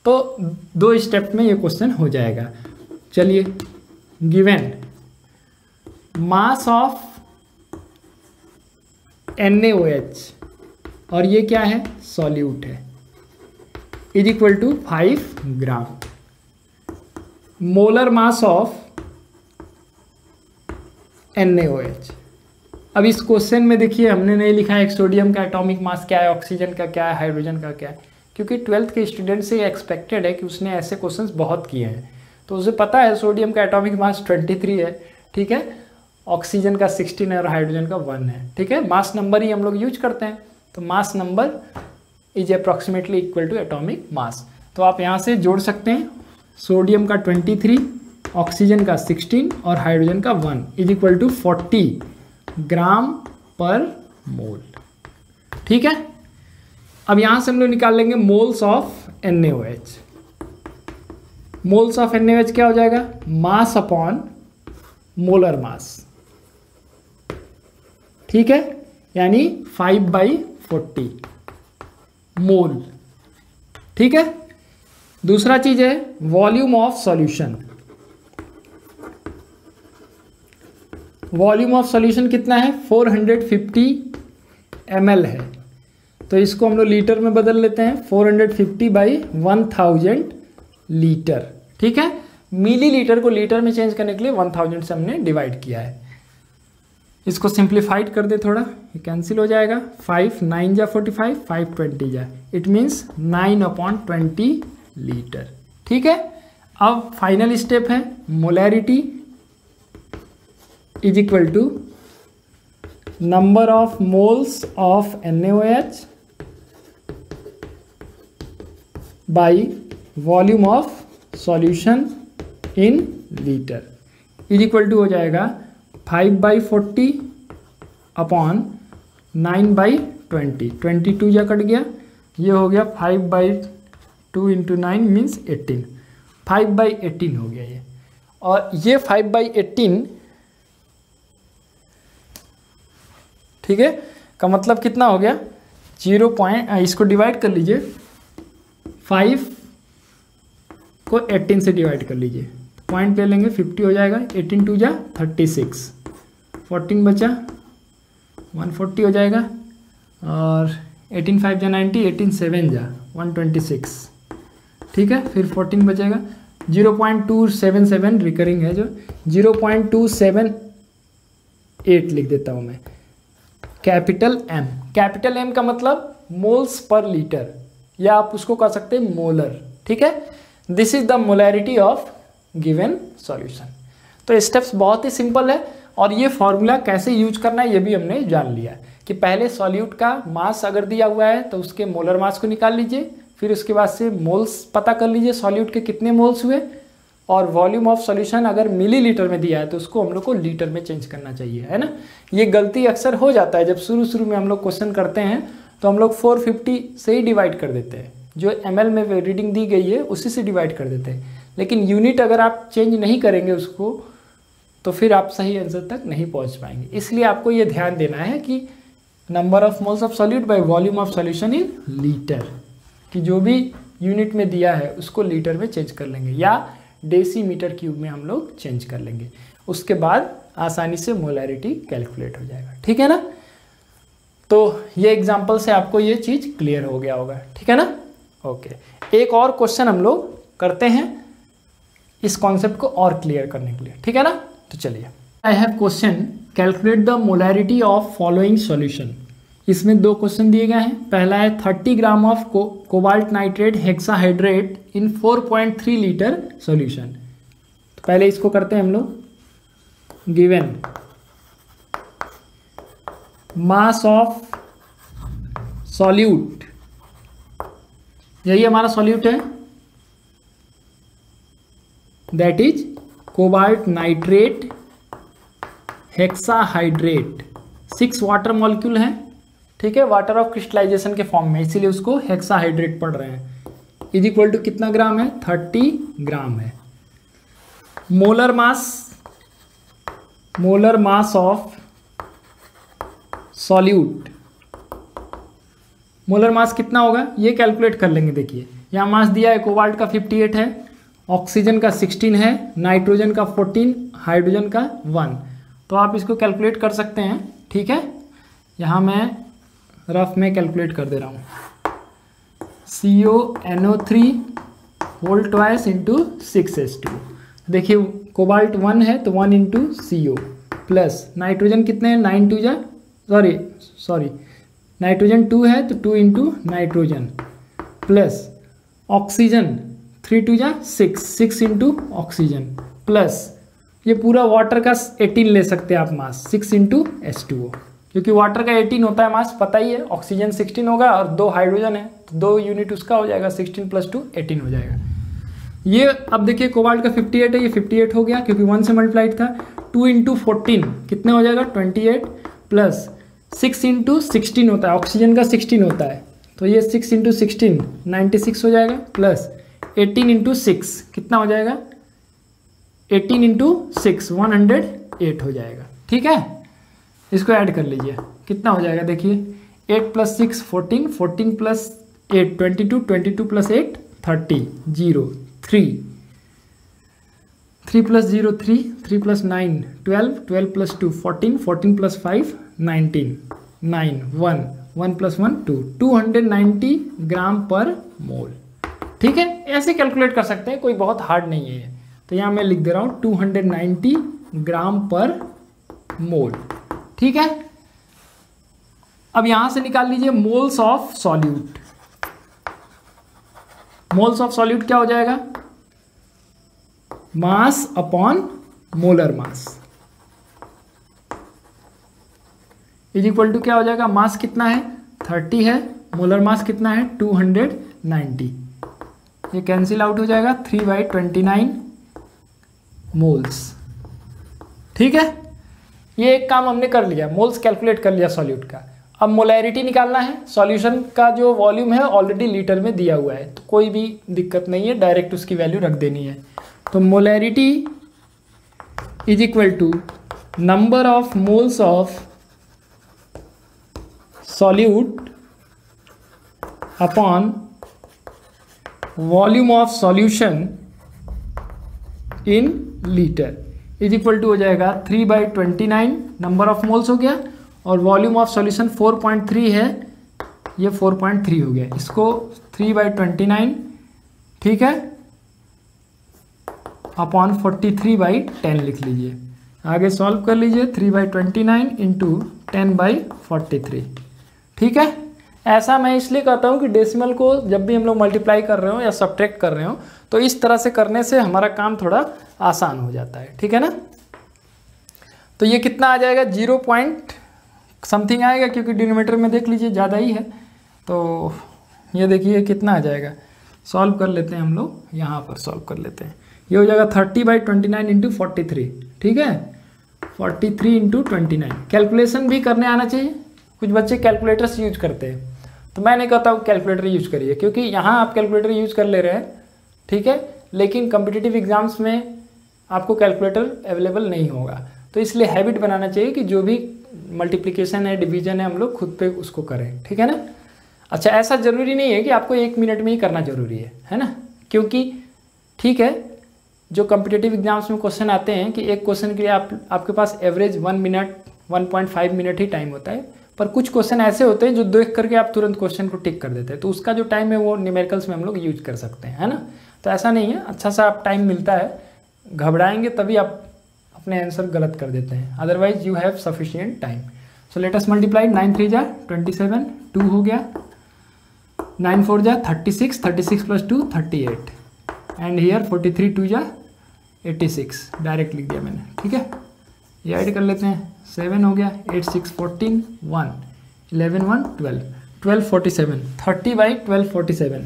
तो 2 स्टेप में ये क्वेश्चन हो जाएगा। चलिए, गिवन मास ऑफ NaOH और ये क्या है, सॉल्यूट है, is equal to 5 gram. Molar mass of NaOH। अब इस क्वेश्चन में देखिए हमने नहीं लिखा है सोडियम का एटॉमिक मास क्या है, ऑक्सीजन का क्या है, हाइड्रोजन का क्या है, क्योंकि 12th के स्टूडेंट से एक्सपेक्टेड है कि उसने ऐसे क्वेश्चंस बहुत किए हैं। तो उसे पता है सोडियम का एटॉमिक मास 23 है। ठीक है, ऑक्सीजन का 16 है और हाइड्रोजन का 1 है। ठीक है, मास नंबर ही हम लोग यूज करते हैं। तो mass number is approximately equal to atomic mass. तो आप यहाँ से जोड़ सकते हैं, सोडियम का 23, ऑक्सीजन का 16 और हाइड्रोजन का 1 इज इक्वल टू 40 ग्राम पर मोल। ठीक है, अब यहाँ से हम लोग निकाल लेंगे moles of NaOH। Moles of NaOH क्या हो जाएगा, मास अपॉन मोलर मास। ठीक है, यानी 5/40 मोल। ठीक है, दूसरा चीज है volume of solution. Volume of solution कितना है, 450 ml है। तो इसको हम लोग लीटर में बदल लेते हैं, 450/1000 लीटर। ठीक है, मिली लीटर को लीटर में चेंज करने के लिए 1000 से हमने डिवाइड किया है। इसको सिंप्लीफाइड कर दे थोड़ा, ये कैंसिल हो जाएगा। 5 9 जा 45, 5 20 जा, इट मीन्स 9/20 लीटर। ठीक है, अब फाइनल स्टेप है molarity is equal to number of moles of NaOH by volume of solution in litre is equal to हो जाएगा 5/40 अपॉन 9/20। 22 जा कट गया, ये हो गया 5/2 इंटू 9 मीन्स 18। 5/18 हो गया ये। और ये 5/18 ठीक है का मतलब कितना हो गया, 0 पॉइंट, इसको डिवाइड कर लीजिए, 5 को 18 से डिवाइड कर लीजिए, पॉइंट ले लेंगे, 50 हो जाएगा। 18 2 जा 36, 14 बचा, 140 हो जाएगा। और 18 5 जा 90, 18 7 जा 126। ठीक है, फिर 14 बचेगा, 0.277 रिकरिंग है जो 0.278 लिख देता हूँ मैं, कैपिटल M। कैपिटल M का मतलब मोल्स पर लीटर, या आप उसको कह सकते हैं मोलर। ठीक है, this is the molarity of given solution. तो स्टेप्स बहुत ही सिंपल है, और ये फॉर्मूला कैसे यूज करना है ये भी हमने जान लिया कि पहले सॉल्यूट का मास अगर दिया हुआ है तो उसके मोलर मास को निकाल लीजिए, फिर उसके बाद से मोल्स पता कर लीजिए सॉल्यूट के कितने मोल्स हुए, और वॉल्यूम ऑफ सॉल्यूशन अगर मिलीलीटर में दिया है तो उसको हम लोग को लीटर में चेंज करना चाहिए, है ना। ये गलती अक्सर हो जाता है, जब शुरू में हम लोग क्वेश्चन करते हैं तो हम लोग 450 से ही डिवाइड कर देते हैं, जो ml में रीडिंग दी गई है उसी से डिवाइड कर देते हैं। लेकिन यूनिट अगर आप चेंज नहीं करेंगे उसको तो फिर आप सही आंसर तक नहीं पहुंच पाएंगे। इसलिए आपको ये ध्यान देना है कि number of moles of solute by volume of solution in litre, कि जो भी यूनिट में दिया है उसको लीटर में चेंज कर लेंगे या डेसीमीटर क्यूब में हम लोग चेंज कर लेंगे। उसके बाद आसानी से मोलैरिटी कैलकुलेट हो जाएगा, ठीक है ना। तो ये एग्जाम्पल से आपको ये चीज़ क्लियर हो गया होगा, ठीक है ना। ओके, एक और क्वेश्चन हम लोग करते हैं इस कॉन्सेप्ट को और क्लियर करने के लिए, ठीक है ना। तो चलिए, I have question calculate the molarity of following solution. इसमें दो क्वेश्चन दिए गए हैं। पहला है 30 gram of cobalt nitrate hexahydrate in 4.3 litre solution. तो पहले इसको करते हैं हम लोग। गिवन मास ऑफ सॉल्यूट, यही हमारा सॉल्यूट है, that is cobalt nitrate hexahydrate. 6 water molecule हैं, ठीक है, वाटर ऑफ क्रिस्टलाइजेशन के फॉर्म में, इसीलिए उसको हेक्साहाइड्रेट पढ़ रहे हैं। इज इक्वल टू कितना ग्राम है, 30 ग्राम है। Molar mass of solute, molar mass कितना होगा ये कैलकुलेट कर लेंगे। देखिए यहाँ मास दिया है, कोबाल्ट का 58 है, ऑक्सीजन का 16 है, नाइट्रोजन का 14, हाइड्रोजन का 1। तो आप इसको कैलकुलेट कर सकते हैं, ठीक है। यहाँ मैं रफ में कैलकुलेट कर दे रहा हूँ। CONO3 whole twice into 6H2। देखिए कोबाल्ट 1 है तो 1 इंटू CO प्लस नाइट्रोजन कितने हैं, 9 2 जा सॉरी नाइट्रोजन 2 है तो 2 इंटू नाइट्रोजन प्लस ऑक्सीजन 3 2 जा 6 इंटू ऑक्सीजन प्लस ये पूरा वाटर का 18 ले सकते हैं आप मास, 6 इंटू H2O, क्योंकि वाटर का 18 होता है मास, पता ही है। ऑक्सीजन 16 होगा और 2 हाइड्रोजन है तो 2 यूनिट उसका हो जाएगा, 16 + 2 18 हो जाएगा। ये अब देखिए कोबाल्ट का 58 है, ये 58 हो गया क्योंकि 1 से मल्टीप्लाइड था। 2 इंटू 14 कितने हो जाएगा, 28 प्लस 6 इंटू 16 होता है, ऑक्सीजन का 16 होता है तो ये 6 इंटू 16 96 हो जाएगा प्लस 18 इंटू 6 कितना हो जाएगा, 18 इंटू 6 108 हो जाएगा, ठीक है। इसको ऐड कर लीजिए, कितना हो जाएगा देखिए, 8 + 6 14, 14 + 8 22, 22 + 8 30, 0 3, 3 + 0 3, 3 + 9 12, 12 + 2 14, 14 + 5 19, 9 1, 1 + 1 2, 290 ग्राम पर मोल, ठीक है। ऐसे कैलकुलेट कर सकते हैं, कोई बहुत हार्ड नहीं है। तो यहाँ मैं लिख दे रहा हूँ 290 ग्राम पर मोल, ठीक है। अब यहाँ से निकाल लीजिए moles of solute. Moles of solute क्या हो जाएगा, mass upon molar mass is equal to क्या हो जाएगा, मास कितना है 30 है, मोलर मास कितना है 290, ये कैंसिल आउट हो जाएगा 3/29 मोल्स, ठीक है। ये एक काम हमने कर लिया, मोल्स कैलकुलेट कर लिया सॉल्यूट का। अब मोलैरिटी निकालना है। सॉल्यूशन का जो वॉल्यूम है ऑलरेडी लीटर में दिया हुआ है तो कोई भी दिक्कत नहीं है, डायरेक्ट उसकी वैल्यू रख देनी है। तो molarity is equal to number of moles of solute upon volume of solution in litre is equal to हो जाएगा 3/29 नंबर ऑफ मोल्स हो गया और वॉल्यूम ऑफ सॉल्यूशन 4.3 है, ये 4.3 हो गया, इसको 3/29, ठीक है, अपॉन 43/10 लिख लीजिए। आगे सॉल्व कर लीजिए, 3/29 इंटू 10/43, ठीक है। ऐसा मैं इसलिए कहता हूँ कि डेसिमल को जब भी हम लोग मल्टीप्लाई कर रहे हो या सब्ट्रैक्ट कर रहे हो तो इस तरह से करने से हमारा काम थोड़ा आसान हो जाता है, ठीक है ना। तो ये कितना आ जाएगा, 0 पॉइंट समथिंग आएगा क्योंकि डिनोमिनेटर में देख लीजिए ज़्यादा ही है। तो ये देखिए कितना आ जाएगा, सॉल्व कर लेते हैं हम लोग, यहाँ पर सॉल्व कर लेते हैं। ये हो जाएगा 30/29 इंटू 43, ठीक है, 43 इंटू 29। कैलकुलेशन भी करने आना चाहिए, कुछ बच्चे कैलकुलेटर्स यूज करते हैं तो मैं नहीं कहता हूँ कैलकुलेटर यूज करिए क्योंकि यहाँ आप कैलकुलेटर यूज कर ले रहे हैं, ठीक है, लेकिन कम्पिटिटिव एग्जाम्स में आपको कैलकुलेटर अवेलेबल नहीं होगा। तो इसलिए हैबिट बनाना चाहिए कि जो भी मल्टीप्लिकेशन है, डिवीजन है, हम लोग खुद पे उसको करें, ठीक है ना। अच्छा, ऐसा ज़रूरी नहीं है कि आपको 1 मिनट में ही करना ज़रूरी है ना, क्योंकि ठीक है जो कॉम्पिटिटिव एग्जाम्स में क्वेश्चन आते हैं कि एक क्वेश्चन के लिए आपके पास एवरेज 1 मिनट 1.5 मिनट ही टाइम होता है, पर कुछ क्वेश्चन ऐसे होते हैं जो देख करके आप तुरंत क्वेश्चन को टिक कर देते हैं, तो उसका जो टाइम है वो न्यूमेरिकल्स में हम लोग यूज कर सकते हैं, है ना। तो ऐसा नहीं है, अच्छा सा आप टाइम मिलता है, घबराएंगे तभी आप अपने आंसर गलत कर देते हैं, otherwise you have sufficient time. So let us multiply, 9 3 जा 27, 2 हो गया, 9 4 जा 36, 36 प्लस 2 38, एंड हियर 43 2 जा 86, डायरेक्ट लिख दिया मैंने, ठीक है। ये ऐड कर लेते हैं, 7 हो गया, 8 6 14 1 11 1 12 12 47, 30 बाई 12 47,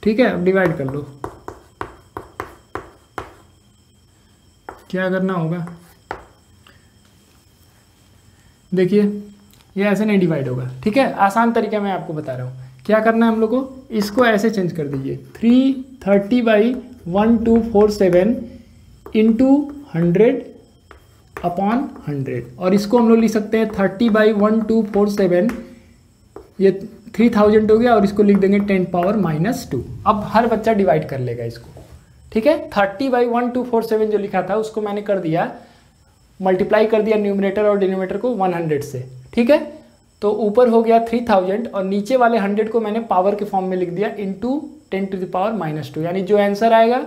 ठीक है। अब डिवाइड कर लो, क्या करना होगा, देखिए ये ऐसे नहीं डिवाइड होगा, ठीक है। आसान तरीका मैं आपको बता रहा हूँ, क्या करना है हम लोग को, इसको ऐसे चेंज कर दीजिए, 330 बाई 1247 इंटू 100 अपॉन 100, और इसको हम लोग लिख सकते हैं 30 बाई 1247, ये 3000 हो गया, और इसको लिख देंगे 10 पावर -2। अब हर बच्चा डिवाइड कर लेगा इसको, ठीक है। 30 बाई 1247 जो लिखा था उसको मैंने कर दिया, मल्टीप्लाई कर दिया न्यूमरेटर और डिनोमिनेटर को 100 से, ठीक है। तो ऊपर हो गया 3000 और नीचे वाले 100 को मैंने पावर के फॉर्म में लिख दिया इंटू 10 टू द पावर -2, यानी जो आंसर आएगा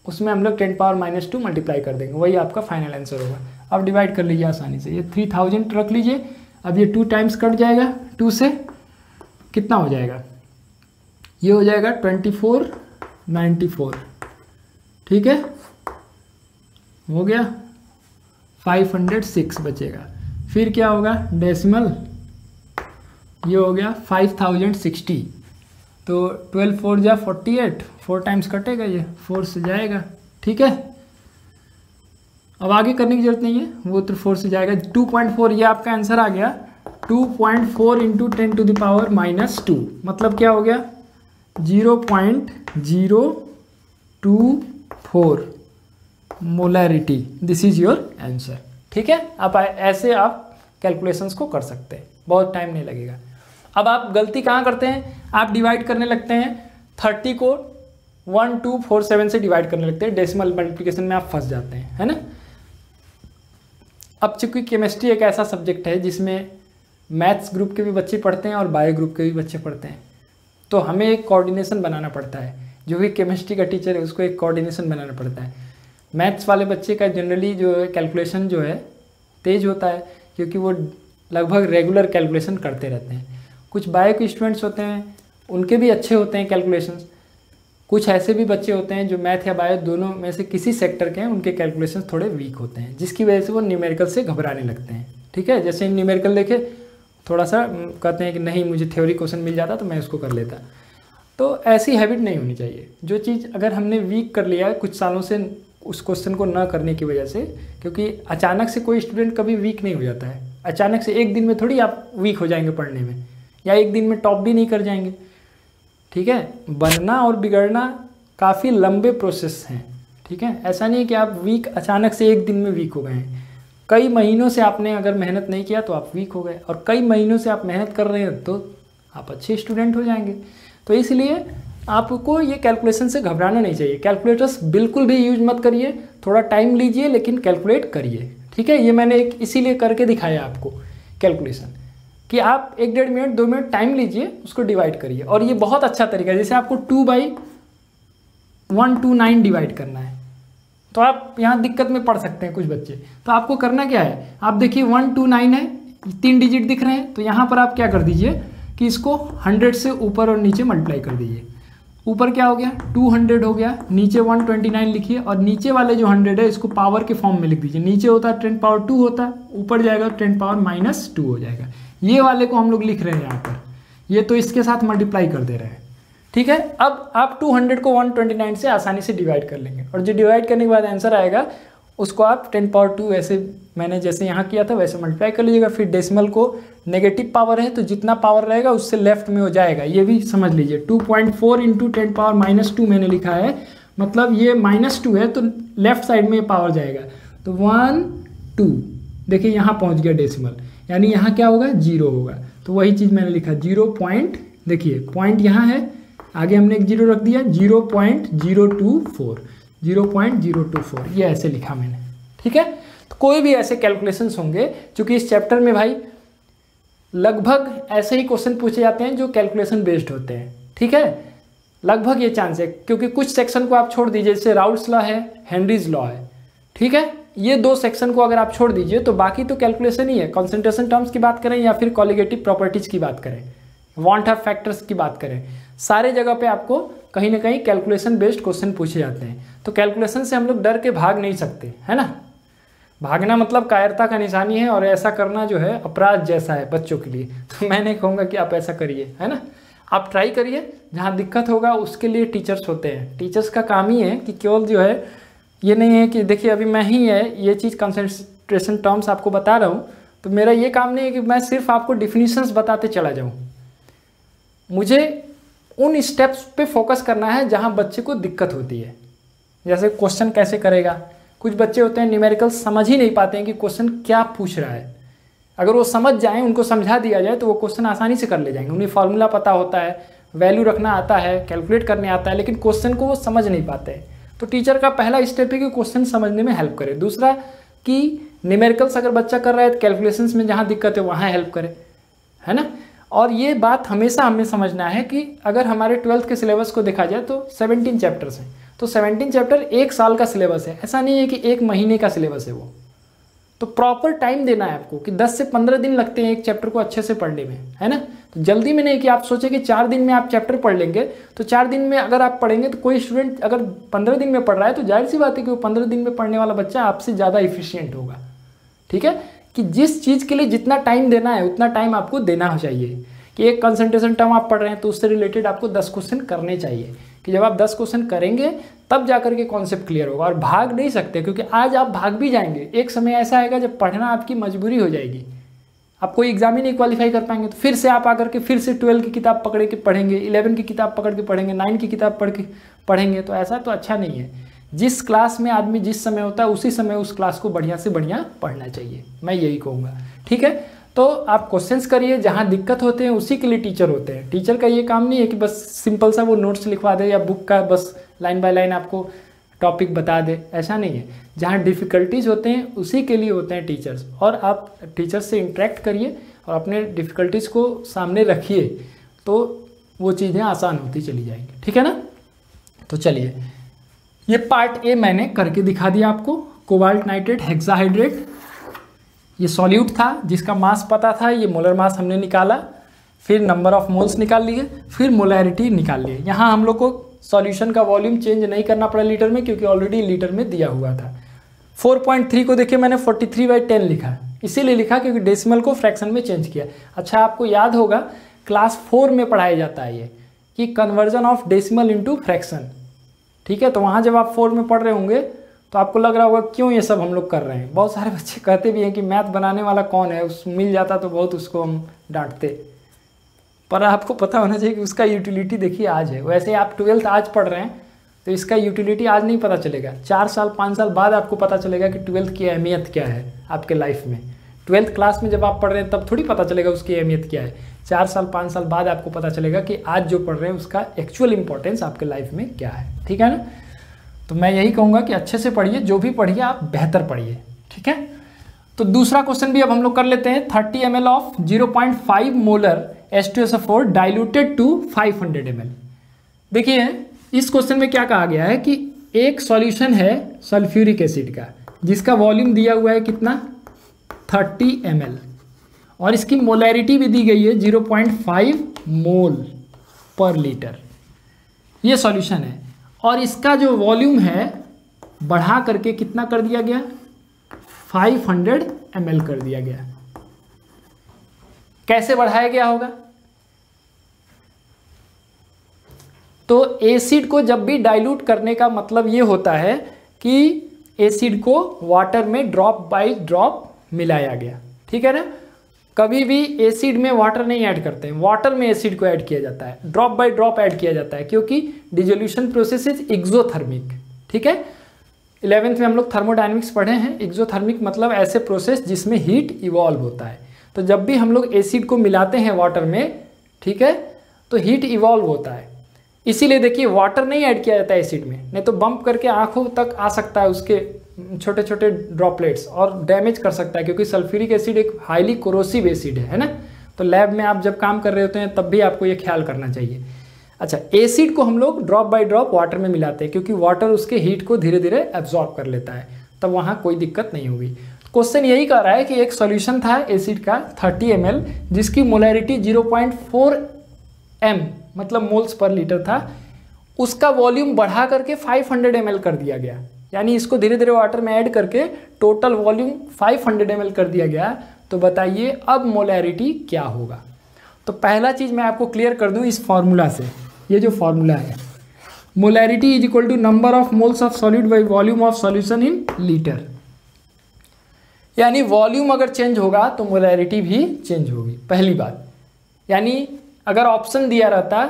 उसमें हम लोग 10 पावर -2 मल्टीप्लाई कर देंगे, वही आपका फाइनल आंसर होगा। अब डिवाइड कर लीजिए आसानी से, ये 3000 रख लीजिए, अब ये 2 टाइम्स कट जाएगा, 2 से कितना हो जाएगा, ये हो जाएगा 2494, ठीक है, हो गया, 506 बचेगा। फिर क्या होगा, डेसिमल, ये हो गया 5060, तो 12 4 जा 48, 4 टाइम्स कटेगा, ये 4 से जाएगा, ठीक है। अब आगे करने की जरूरत नहीं है, वो तो 4 से जाएगा, 2.4 ये आपका आंसर आ गया, 2.4 इंटू 10 टू द पावर -2, मतलब क्या हो गया 0.024 molarity, this is your answer, ठीक है। अब ऐसे आप कैलकुलेशंस को कर सकते हैं, बहुत टाइम नहीं लगेगा। अब आप गलती कहाँ करते हैं, आप डिवाइड करने लगते हैं 30 को 1247 से डिवाइड करने लगते हैं, डेसिमल मल्टीप्लिकेशन में आप फंस जाते हैं, है ना। अब चूंकि केमिस्ट्री एक ऐसा सब्जेक्ट है जिसमें मैथ्स ग्रुप के भी बच्चे पढ़ते हैं और बायो ग्रुप के भी बच्चे पढ़ते हैं, तो हमें एक कोऑर्डिनेशन बनाना पड़ता है, जो भी केमिस्ट्री का टीचर है उसको एक कोऑर्डिनेशन बनाना पड़ता है। मैथ्स वाले बच्चे का जनरली जो है कैलकुलेशन जो है तेज होता है, क्योंकि वो लगभग रेगुलर कैलकुलेशन करते रहते हैं। कुछ बायो के स्टूडेंट्स होते हैं, उनके भी अच्छे होते हैं कैलकुलेशंस। कुछ ऐसे भी बच्चे होते हैं जो मैथ या बायो दोनों में से किसी सेक्टर के हैं, उनके कैलकुलेशंस थोड़े वीक होते हैं, जिसकी वजह से वो न्यूमेरिकल से घबराने लगते हैं, ठीक है। जैसे न्यूमेरिकल देखे थोड़ा सा कहते हैं कि नहीं मुझे थ्योरी क्वेश्चन मिल जाता तो मैं उसको कर लेता, तो ऐसी हैबिट नहीं होनी चाहिए। जो चीज़ अगर हमने वीक कर लिया कुछ सालों से उस क्वेश्चन को ना करने की वजह से, क्योंकि अचानक से कोई स्टूडेंट कभी वीक नहीं हो जाता है, अचानक से एक दिन में थोड़ी आप वीक हो जाएंगे पढ़ने में, या एक दिन में टॉप भी नहीं कर जाएंगे, ठीक है। बनना और बिगड़ना काफ़ी लंबे प्रोसेस हैं, ठीक है। ऐसा नहीं कि आप वीक अचानक से एक दिन में वीक हो गए हैं, कई महीनों से आपने अगर मेहनत नहीं किया तो आप वीक हो गए, और कई महीनों से आप मेहनत कर रहे हैं तो आप अच्छे स्टूडेंट हो जाएंगे। तो इसलिए आपको ये कैलकुलेशन से घबराना नहीं चाहिए। कैलकुलेटर्स बिल्कुल भी यूज मत करिए, थोड़ा टाइम लीजिए लेकिन कैलकुलेट करिए, ठीक है। ये मैंने एक इसीलिए करके दिखाया आपको कैलकुलेशन, कि आप 1-1.5 मिनट 2 मिनट टाइम लीजिए, उसको डिवाइड करिए, और ये बहुत अच्छा तरीका है। जैसे आपको 2/129 डिवाइड करना है, तो आप यहाँ दिक्कत में पढ़ सकते हैं कुछ बच्चे। तो आपको करना क्या है, आप देखिए 129 है, 3 डिजिट दिख रहे हैं, तो यहाँ पर आप क्या कर दीजिए कि इसको 100 से ऊपर और नीचे मल्टीप्लाई कर दीजिए। ऊपर क्या हो गया 200 हो गया, नीचे 129 लिखिए, और नीचे वाले जो 100 है इसको पावर के फॉर्म में लिख दीजिए। नीचे होता है 10 पावर 2 होता है, ऊपर जाएगा 10 पावर -2 हो जाएगा। ये वाले को हम लोग लिख रहे हैं यहाँ पर, ये तो इसके साथ मल्टीप्लाई कर दे रहे हैं, ठीक है। अब आप 200 को 129 से आसानी से डिवाइड कर लेंगे, और जो डिवाइड करने के बाद आंसर आएगा उसको आप 10 पावर 2 ऐसे मैंने जैसे यहाँ किया था वैसे मल्टीप्लाई कर लीजिएगा। फिर डेसिमल को नेगेटिव पावर है तो जितना पावर रहेगा उससे लेफ्ट में हो जाएगा, ये भी समझ लीजिए। 2.4 इंटू 10 पावर -2 मैंने लिखा है, मतलब ये -2 है तो लेफ्ट साइड में पावर जाएगा, तो 1 2 देखिए यहाँ पहुँच गया डेसिमल। यानी यहाँ क्या होगा 0 होगा। तो वही चीज़ मैंने लिखा 0 पॉइंट, देखिए पॉइंट यहाँ है, आगे हमने एक 0 रख दिया, 0.024, 0.024 ये ऐसे लिखा मैंने, ठीक है। तो कोई भी ऐसे कैलकुलेशंस होंगे, क्योंकि इस चैप्टर में भाई लगभग ऐसे ही क्वेश्चन पूछे जाते हैं जो कैलकुलेशन बेस्ड होते हैं, ठीक है, लगभग ये चांस है, क्योंकि कुछ सेक्शन को आप छोड़ दीजिए, जैसे राउल्ट्स लॉ है, हेनरीज लॉ है, ठीक है, ये 2 सेक्शन को अगर आप छोड़ दीजिए तो बाकी तो कैलकुलेशन ही है। कंसंट्रेशन टर्म्स की बात करें या फिर कॉलिगेटिव प्रॉपर्टीज की बात करें, वांट ऑफ फैक्टर्स की बात करें, सारे जगह पे आपको कहीं ना कहीं कैलकुलेशन बेस्ड क्वेश्चन पूछे जाते हैं। तो कैलकुलेशन से हम लोग डर के भाग नहीं सकते, है ना। भागना मतलब कायरता का निशानी है, और ऐसा करना जो है अपराध जैसा है बच्चों के लिए। तो मैं नहीं कहूँगा कि आप ऐसा करिए, है ना, आप ट्राई करिए। जहाँ दिक्कत होगा उसके लिए टीचर्स होते हैं, टीचर्स का काम ही है कि केवल जो है ये नहीं है कि देखिए अभी मैं ही है ये चीज़ कंसंट्रेशन टर्म्स आपको बता रहा हूँ, तो मेरा ये काम नहीं है कि मैं सिर्फ आपको डिफिनीशंस बताते चला जाऊँ। मुझे उन स्टेप्स पे फोकस करना है जहाँ बच्चे को दिक्कत होती है। जैसे क्वेश्चन कैसे करेगा, कुछ बच्चे होते हैं न्यूमेरिकल समझ ही नहीं पाते हैं कि क्वेश्चन क्या पूछ रहा है। अगर वो समझ जाएं, उनको समझा दिया जाए तो वो क्वेश्चन आसानी से कर ले जाएंगे। उन्हें फार्मूला पता होता है, वैल्यू रखना आता है, कैलकुलेट करने आता है, लेकिन क्वेश्चन को वो समझ नहीं पाते हैं। तो टीचर का पहला स्टेप है कि क्वेश्चन समझने में हेल्प करे। दूसरा कि न्यूमेरिकल्स अगर बच्चा कर रहा है तो कैलकुलेशंस में जहाँ दिक्कत है वहाँ हेल्प करे, है ना। और ये बात हमेशा हमें समझना है कि अगर हमारे 12th के सिलेबस को देखा जाए तो 17 चैप्टर्स हैं, तो 17 चैप्टर 1 साल का सिलेबस है, ऐसा नहीं है कि 1 महीने का सिलेबस है वो। तो प्रॉपर टाइम देना है आपको कि 10 से 15 दिन लगते हैं एक चैप्टर को अच्छे से पढ़ने में, है ना। तो जल्दी में नहीं कि आप सोचें कि 4 दिन में आप चैप्टर पढ़ लेंगे, तो 4 दिन में अगर आप पढ़ेंगे तो कोई स्टूडेंट अगर 15 दिन में पढ़ रहा है तो जाहिर सी बात है कि वो 15 दिन में पढ़ने वाला बच्चा आपसे ज़्यादा इफिशियंट होगा, ठीक है। कि जिस चीज़ के लिए जितना टाइम देना है उतना टाइम आपको देना चाहिए। कि एक कंसंट्रेशन टर्म आप पढ़ रहे हैं तो उससे रिलेटेड आपको 10 क्वेश्चन करने चाहिए, कि जब आप 10 क्वेश्चन करेंगे तब जाकर के कॉन्सेप्ट क्लियर होगा। और भाग नहीं सकते, क्योंकि आज आप भाग भी जाएंगे, एक समय ऐसा आएगा जब पढ़ना आपकी मजबूरी हो जाएगी, आप कोई एग्जाम ही नहीं क्वालिफाई कर पाएंगे, तो फिर से आप आकर के फिर से 12 की किताब पकड़ के पढ़ेंगे, 11 की किताब पकड़ के पढ़ेंगे, 9 की किताब पढ़ेंगे, तो ऐसा तो अच्छा नहीं है। जिस क्लास में आदमी जिस समय होता है उसी समय उस क्लास को बढ़िया से बढ़िया पढ़ना चाहिए, मैं यही कहूँगा, ठीक है। तो आप क्वेश्चंस करिए, जहाँ दिक्कत होते हैं उसी के लिए टीचर होते हैं। टीचर का ये काम नहीं है कि बस सिंपल सा वो नोट्स लिखवा दे या बुक का बस लाइन बाय लाइन आपको टॉपिक बता दे, ऐसा नहीं है। जहाँ डिफ़िकल्टीज़ होते हैं उसी के लिए होते हैं टीचर्स, और आप टीचर्स से इंटरेक्ट करिए और अपने डिफ़िकल्टीज़ को सामने रखिए, तो वो चीज़ें आसान होती चली जाएंगी, ठीक है ना। तो चलिए, ये पार्ट ए मैंने करके दिखा दिया आपको। कोबाल्ट नाइट्रेट हेक्साहाइड्रेट, ये सॉल्यूट था जिसका मास पता था, ये मोलर मास हमने निकाला, फिर नंबर ऑफ मोल्स निकाल लिए, फिर मोलैरिटी निकाल लिए। यहाँ हम लोग को सॉल्यूशन का वॉल्यूम चेंज नहीं करना पड़ा लीटर में, क्योंकि ऑलरेडी लीटर में दिया हुआ था। 4.3 को देखिए मैंने 43/10 लिखा, इसीलिए लिखा क्योंकि डेसिमल को फ्रैक्शन में चेंज किया। अच्छा, आपको याद होगा क्लास 4 में पढ़ाया जाता है ये कि conversion of decimal into fraction, ठीक है। तो वहाँ जब आप 4 में पढ़ रहे होंगे तो आपको लग रहा होगा क्यों ये सब हम लोग कर रहे हैं। बहुत सारे बच्चे कहते भी हैं कि मैथ बनाने वाला कौन है, उस मिल जाता तो बहुत उसको हम डांटते, पर आपको पता होना चाहिए कि उसका यूटिलिटी देखिए आज है। वैसे आप 12th आज पढ़ रहे हैं तो इसका यूटिलिटी आज नहीं पता चलेगा, 4 साल 5 साल बाद आपको पता चलेगा कि 12th की अहमियत क्या है आपके लाइफ में। 12th क्लास में जब आप पढ़ रहे हैं तब थोड़ी पता चलेगा उसकी अहमियत क्या है, 4 साल 5 साल बाद आपको पता चलेगा कि आज जो पढ़ रहे हैं उसका एक्चुअल इंपॉर्टेंस आपके लाइफ में क्या है, ठीक है ना। तो मैं यही कहूँगा कि अच्छे से पढ़िए, जो भी पढ़िए आप बेहतर पढ़िए, ठीक है। तो दूसरा क्वेश्चन भी अब हम लोग कर लेते हैं। 30 ml of 0.5 molar H2SO4 diluted to 500 ml। देखिए इस क्वेश्चन में क्या कहा गया है कि एक सॉल्यूशन है सल्फ्यूरिक एसिड का, जिसका वॉल्यूम दिया हुआ है कितना 30 ml, और इसकी मोलैरिटी भी दी गई है 0.5 मोल पर लीटर। ये सॉल्यूशन है, और इसका जो वॉल्यूम है बढ़ा करके कितना कर दिया गया 500 ml कर दिया गया। कैसे बढ़ाया गया होगा, तो एसिड को जब भी डाइल्यूट करने का मतलब ये होता है कि एसिड को वाटर में ड्रॉप बाय ड्रॉप मिलाया गया, ठीक है ना। कभी भी एसिड में वाटर नहीं ऐड करते हैं, वाटर में एसिड को ऐड किया जाता है, ड्रॉप बाय ड्रॉप ऐड किया जाता है, क्योंकि डिसोल्यूशन प्रोसेस इज एक्सोथर्मिक, ठीक है। 11th में हम लोग थर्मोडायनेमिक्स पढ़े हैं। एक्सोथर्मिक मतलब ऐसे प्रोसेस जिसमें हीट इवॉल्व होता है। तो जब भी हम लोग एसिड को मिलाते हैं वाटर में, ठीक है, तो हीट इवॉल्व होता है। इसीलिए देखिए वाटर नहीं ऐड किया जाता है एसिड में, नहीं तो बम्प करके आंखों तक आ सकता है उसके छोटे छोटे ड्रॉपलेट्स और डैमेज कर सकता है, क्योंकि सल्फ्यूरिक एसिड एक हाईली कोरोसिव एसिड है ना। तो लैब में आप जब काम कर रहे होते हैं तब भी आपको ये ख्याल करना चाहिए। अच्छा, एसिड को हम लोग ड्रॉप बाय ड्रॉप वाटर में मिलाते हैं, क्योंकि वाटर उसके हीट को धीरे धीरे एब्जॉर्ब कर लेता है, तब वहाँ कोई दिक्कत नहीं होगी। क्वेश्चन यही कह रहा है कि एक सॉल्यूशन था एसिड का 30 ml, जिसकी मोलैरिटी 0.4 m मतलब मोल्स पर लीटर था, उसका वॉल्यूम बढ़ा करके 500 ml कर दिया गया। यानी इसको धीरे धीरे वाटर में ऐड करके टोटल वॉल्यूम 500 ml कर दिया गया। तो बताइए अब मोलैरिटी क्या होगा। तो पहला चीज़ मैं आपको क्लियर कर दूं इस फॉर्मूला से, ये जो फॉर्मूला है, molarity is equal to number of moles of solid by volume of solution in litre. यानी वॉल्यूम अगर चेंज होगा तो मोलैरिटी भी चेंज होगी, पहली बात। यानी अगर ऑप्शन दिया रहता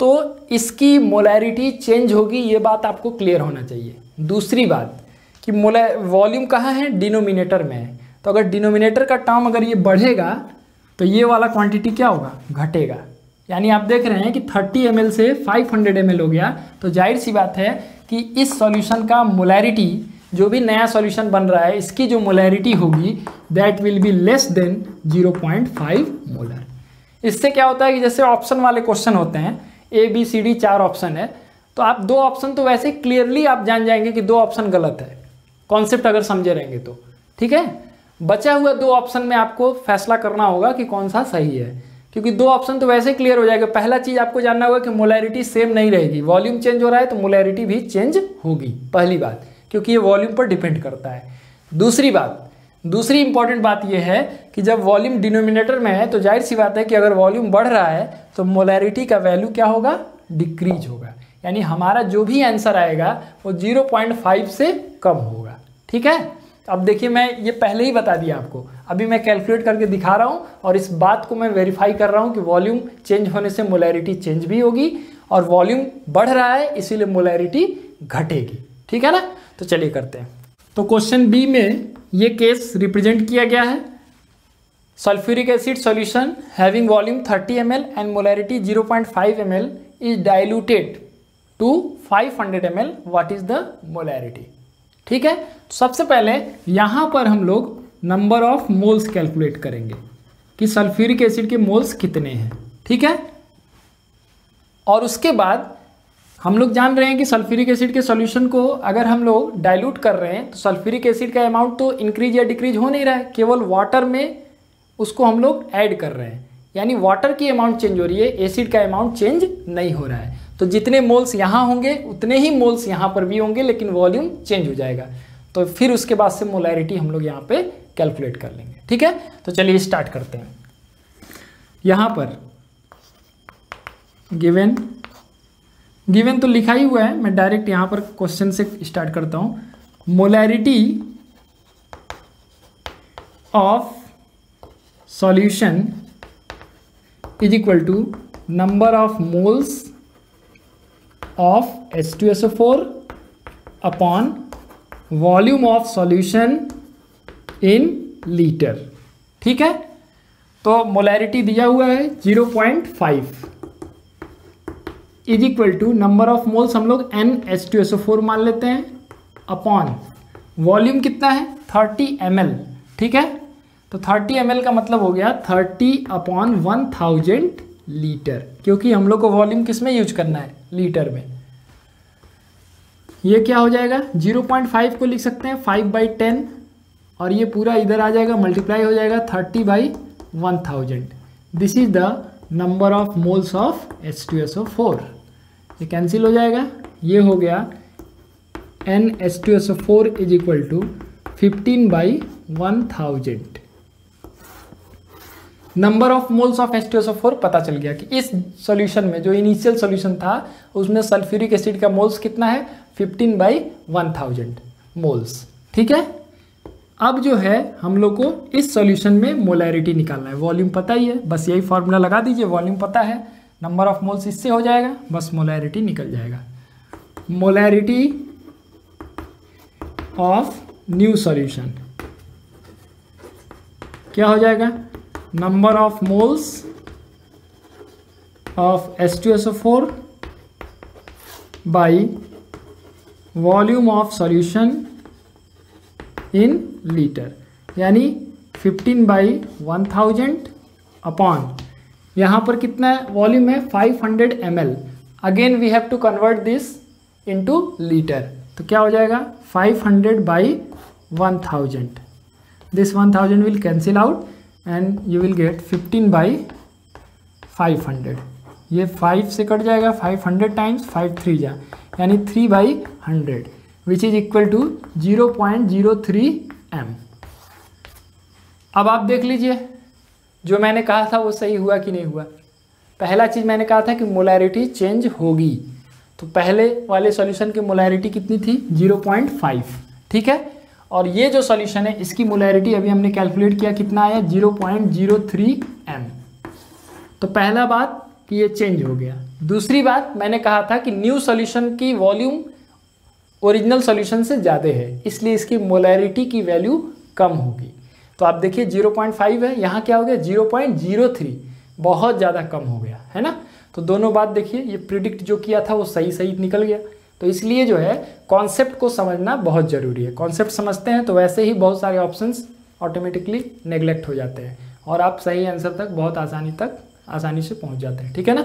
तो इसकी मोलैरिटी चेंज होगी, ये बात आपको क्लियर होना चाहिए। दूसरी बात कि वॉल्यूम कहाँ है, डिनोमिनेटर में है, तो अगर डिनोमिनेटर का टर्म अगर ये बढ़ेगा तो ये वाला क्वांटिटी क्या होगा, घटेगा। यानी आप देख रहे हैं कि 30 ml से 500 ml हो गया, तो जाहिर सी बात है कि इस सॉल्यूशन का मोलैरिटी, जो भी नया सॉल्यूशन बन रहा है, इसकी जो मोलैरिटी होगी that will be less than 0.5 molar. इससे क्या होता है कि जैसे ऑप्शन वाले क्वेश्चन होते हैं, A B C D 4 option है, तो आप 2 ऑप्शन तो वैसे क्लियरली आप जान जाएंगे कि 2 ऑप्शन गलत है, कॉन्सेप्ट अगर समझे रहेंगे तो, ठीक है। बचा हुआ 2 ऑप्शन में आपको फैसला करना होगा कि कौन सा सही है, क्योंकि 2 ऑप्शन तो वैसे क्लियर हो जाएगा। पहला चीज़ आपको जानना होगा कि मोलैरिटी सेम नहीं रहेगी, वॉल्यूम चेंज हो रहा है तो मोलैरिटी भी चेंज होगी, पहली बात, क्योंकि ये वॉल्यूम पर डिपेंड करता है। दूसरी बात, दूसरी इंपॉर्टेंट बात यह है कि जब वॉल्यूम डिनोमिनेटर में है तो जाहिर सी बात है कि अगर वॉल्यूम बढ़ रहा है तो मोलैरिटी का वैल्यू क्या होगा, डिक्रीज होगा। यानी हमारा जो भी आंसर आएगा वो 0.5 से कम होगा, ठीक है। अब देखिए मैं ये पहले ही बता दिया आपको, अभी मैं कैलकुलेट करके दिखा रहा हूँ और इस बात को मैं वेरीफाई कर रहा हूँ कि वॉल्यूम चेंज होने से मोलैरिटी चेंज भी होगी, और वॉल्यूम बढ़ रहा है इसीलिए मोलैरिटी घटेगी, ठीक है ना। तो चलिए करते हैं। तो क्वेश्चन बी में ये केस रिप्रेजेंट किया गया है, sulphuric acid solution having volume 30 ml and molarity 0.5 ml is diluted to 500 ml, what is the molarity, ठीक है। तो सबसे पहले यहाँ पर हम लोग नंबर ऑफ मोल्स कैलकुलेट करेंगे कि सल्फ्यूरिक एसिड के मोल्स कितने हैं, ठीक है। और उसके बाद हम लोग जान रहे हैं कि सल्फ्यूरिक एसिड के सॉल्यूशन को अगर हम लोग डाइल्यूट कर रहे हैं तो सल्फ्यूरिक एसिड का अमाउंट तो इंक्रीज या डिक्रीज हो नहीं रहा है, केवल वाटर में उसको हम लोग ऐड कर रहे हैं। यानी वाटर की अमाउंट चेंज हो रही है, एसिड का अमाउंट चेंज नहीं हो रहा है। तो जितने मोल्स यहाँ होंगे उतने ही मोल्स यहाँ पर भी होंगे, लेकिन वॉल्यूम चेंज हो जाएगा। तो फिर उसके बाद से मोलैरिटी हम लोग यहाँ पे कैलकुलेट कर लेंगे, ठीक है। तो चलिए स्टार्ट करते हैं। यहाँ पर गिवन तो लिखा ही हुआ है, मैं डायरेक्ट यहाँ पर क्वेश्चन से स्टार्ट करता हूँ। Molarity of solution is equal to number of moles of H2SO4 upon volume of solution in litre, ठीक है। तो मोलैरिटी दिया हुआ है 0.5 is equal to number of moles हम लोग NH2SO4 मान लेते हैं, अपॉन वॉल्यूम कितना है 30 ml, ठीक है। तो 30 ml का मतलब हो गया 30/1000 लीटर, क्योंकि हम लोग को वॉल्यूम किस में यूज करना है, लीटर में। ये क्या हो जाएगा, 0.5 को लिख सकते हैं 5/10, और ये पूरा इधर आ जाएगा, मल्टीप्लाई हो जाएगा 30/1000। This is the number of moles of H2SO4। ये कैंसिल हो जाएगा, ये हो गया NH2SO4 is equal to 15/1000। Number of moles of H2SO4 पता चल गया कि इस सॉल्यूशन में जो इनिशियल सॉल्यूशन था उसमें सल्फ्यूरिक एसिड का मोल्स कितना है, 15/1000 मोल्स, ठीक है। अब जो है हम लोग को इस सॉल्यूशन में मोलैरिटी निकालना है, वॉल्यूम पता ही है, बस यही फॉर्मूला लगा दीजिए, वॉल्यूम पता है, नंबर ऑफ मोल्स इससे हो जाएगा, बस मोलैरिटी निकल जाएगा। मोलैरिटी ऑफ न्यू सॉल्यूशन क्या हो जाएगा, number of moles of H2SO4 by volume of solution in litre, यानी 15/1000 अपॉन यहाँ पर कितना वॉल्यूम है 500 ml। Again we have to convert this into litre, तो क्या हो जाएगा 500/1000। This 1000 will cancel out and you will get 15/500। ये 5 से कट जाएगा, 500 टाइम्स 5 3 जा, यानी 3/100 which is equal to 0.03 m। अब आप देख लीजिए जो मैंने कहा था वो सही हुआ कि नहीं हुआ। पहला चीज़ मैंने कहा था कि मोलैरिटी चेंज होगी, तो पहले वाले सॉल्यूशन की मोलैरिटी कितनी थी 0.5, ठीक है। और ये जो सॉल्यूशन है इसकी मोलैरिटी अभी हमने कैलकुलेट किया, कितना आया 0.03 m। तो पहला बात कि ये चेंज हो गया। दूसरी बात मैंने कहा था कि न्यू सॉल्यूशन की वॉल्यूम ओरिजिनल सॉल्यूशन से ज़्यादा है, इसलिए इसकी मोलैरिटी की वैल्यू कम होगी। तो आप देखिए 0.5 है, यहाँ क्या हो गया 0.03, बहुत ज़्यादा कम हो गया है ना। तो दोनों बात देखिए, ये प्रिडिक्ट जो किया था वो सही सही निकल गया। तो इसलिए जो है कॉन्सेप्ट को समझना बहुत ज़रूरी है। कॉन्सेप्ट समझते हैं तो वैसे ही बहुत सारे ऑप्शंस ऑटोमेटिकली नेग्लेक्ट हो जाते हैं और आप सही आंसर तक बहुत आसानी से पहुँच जाते हैं, ठीक है ना।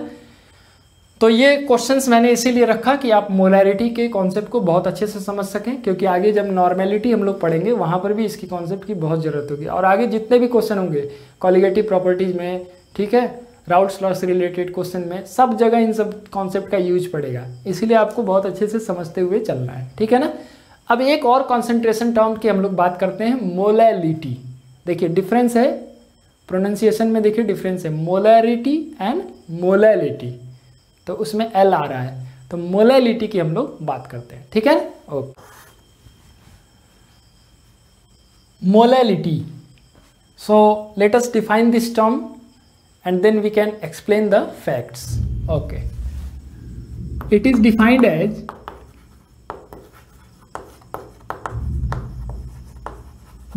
तो ये क्वेश्चंस मैंने इसीलिए रखा कि आप मोलैरिटी के कॉन्सेप्ट को बहुत अच्छे से समझ सकें, क्योंकि आगे जब नॉर्मेलिटी हम लोग पढ़ेंगे वहाँ पर भी इसकी कॉन्सेप्ट की बहुत ज़रूरत होगी। और आगे जितने भी क्वेश्चन होंगे कॉलिगेटिव प्रॉपर्टीज़ में, ठीक है, राउल्ट्स लॉ से रिलेटेड क्वेश्चन में, सब जगह इन सब कॉन्सेप्ट का यूज पड़ेगा, इसीलिए आपको बहुत अच्छे से समझते हुए चलना है, ठीक है ना। अब एक और कॉन्सेंट्रेशन टर्म की हम लोग बात करते हैं, मोलैलिटी। देखिए डिफरेंस है, प्रोनाउंसिएशन में देखिए डिफरेंस है, मोलैरिटी एंड मोलैलिटी, तो उसमें एल आ रहा है। तो मोलैलिटी की हम लोग बात करते हैं, ठीक है। Okay, molality, so let us define this term and then we can explain the facts. Okay, it is defined as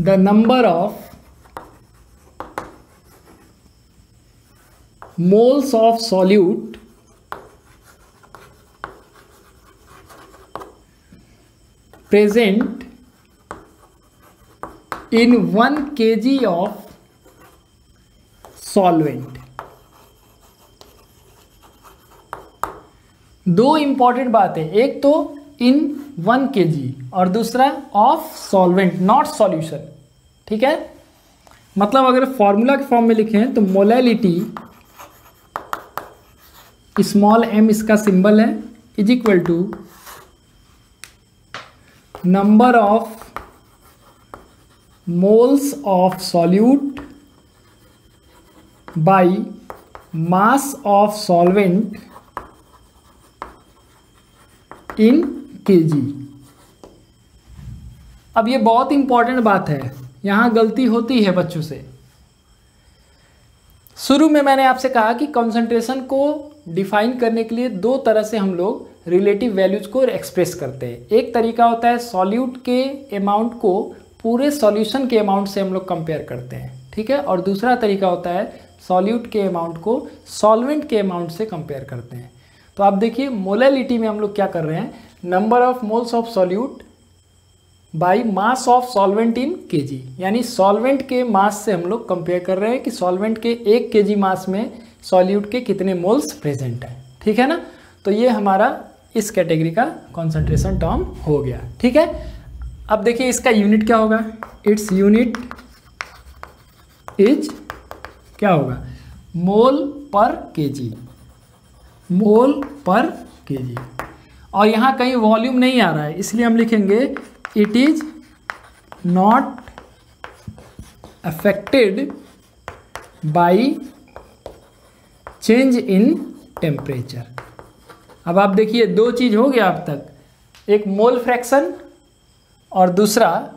the number of moles of solute present in 1 kg of solvent। दो इंपॉर्टेंट बात है, एक तो इन 1 kg और दूसरा ऑफ सॉल्वेंट नॉट सॉल्यूशन, ठीक है। मतलब अगर फॉर्मूला के फॉर्म में लिखें तो मोलैलिटी, स्मॉल m इसका सिंबल है, is equal to number of moles of solute by mass of solvent in KG. अब ये बहुत इंपॉर्टेंट बात है, यहां गलती होती है बच्चों से। शुरू में मैंने आपसे कहा कि कंसंट्रेशन को डिफाइन करने के लिए दो तरह से हम लोग रिलेटिव वैल्यूज को एक्सप्रेस करते हैं। एक तरीका होता है सॉल्यूट के अमाउंट को पूरे सॉल्यूशन के अमाउंट से हम लोग कंपेयर करते हैं, ठीक है। और दूसरा तरीका होता है सॉल्यूट के अमाउंट को सॉल्वेंट के अमाउंट से कंपेयर करते हैं। तो आप देखिए मोलैलिटी में हम लोग क्या कर रहे हैं, number of moles of solute by mass of solvent in KG, यानी सॉल्वेंट के मास से हम लोग कंपेयर कर रहे हैं कि सॉल्वेंट के 1 kg मास में सॉल्यूट के कितने मोल्स प्रेजेंट हैं, ठीक है ना। तो ये हमारा इस कैटेगरी का कॉन्सेंट्रेशन टर्म हो गया, ठीक है। अब देखिए इसका यूनिट क्या होगा, इट्स यूनिट इज क्या होगा, मोल पर केजी, मोल पर केजी। और यहाँ कहीं वॉल्यूम नहीं आ रहा है, इसलिए हम लिखेंगे it is not affected by change in temperature. अब आप देखिए दो चीज हो गया अब तक, एक मोल फ्रैक्शन और दूसरा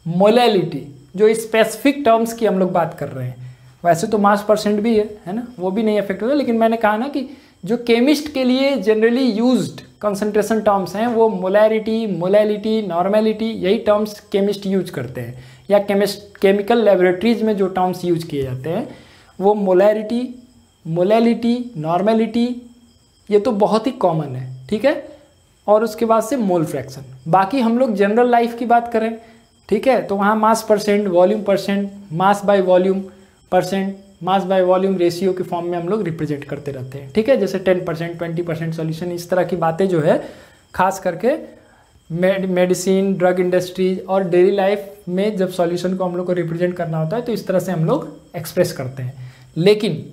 मोलैलिटी, जो स्पेसिफिक टर्म्स की हम लोग बात कर रहे हैं। वैसे तो मास परसेंट भी है ना, वो भी नहीं अफेक्ट होगा, लेकिन मैंने कहा ना कि जो केमिस्ट के लिए जनरली यूज्ड कंसंट्रेशन टर्म्स हैं वो मोलैरिटी, मोलैलिटी, नॉर्मेलिटी, यही टर्म्स केमिस्ट यूज करते हैं, या केमिकल लेबोरेटरीज में जो टर्म्स यूज किए जाते हैं वो मोलैरिटी, मोलैलिटी, नॉर्मेलिटी, ये तो बहुत ही कॉमन है, ठीक है। और उसके बाद से मोल फ्रैक्शन। बाकी हम लोग जनरल लाइफ की बात करें, ठीक है, तो वहाँ मास percent, volume percent, mass by volume percent, mass by volume ratio के फॉर्म में हम लोग रिप्रेजेंट करते रहते हैं, ठीक है। जैसे 10%, 20% सॉल्यूशन, इस तरह की बातें जो है खास करके मेडिसिन, ड्रग इंडस्ट्रीज और डेली लाइफ में जब सॉल्यूशन को हम लोग को रिप्रेजेंट करना होता है तो इस तरह से हम लोग एक्सप्रेस करते हैं। लेकिन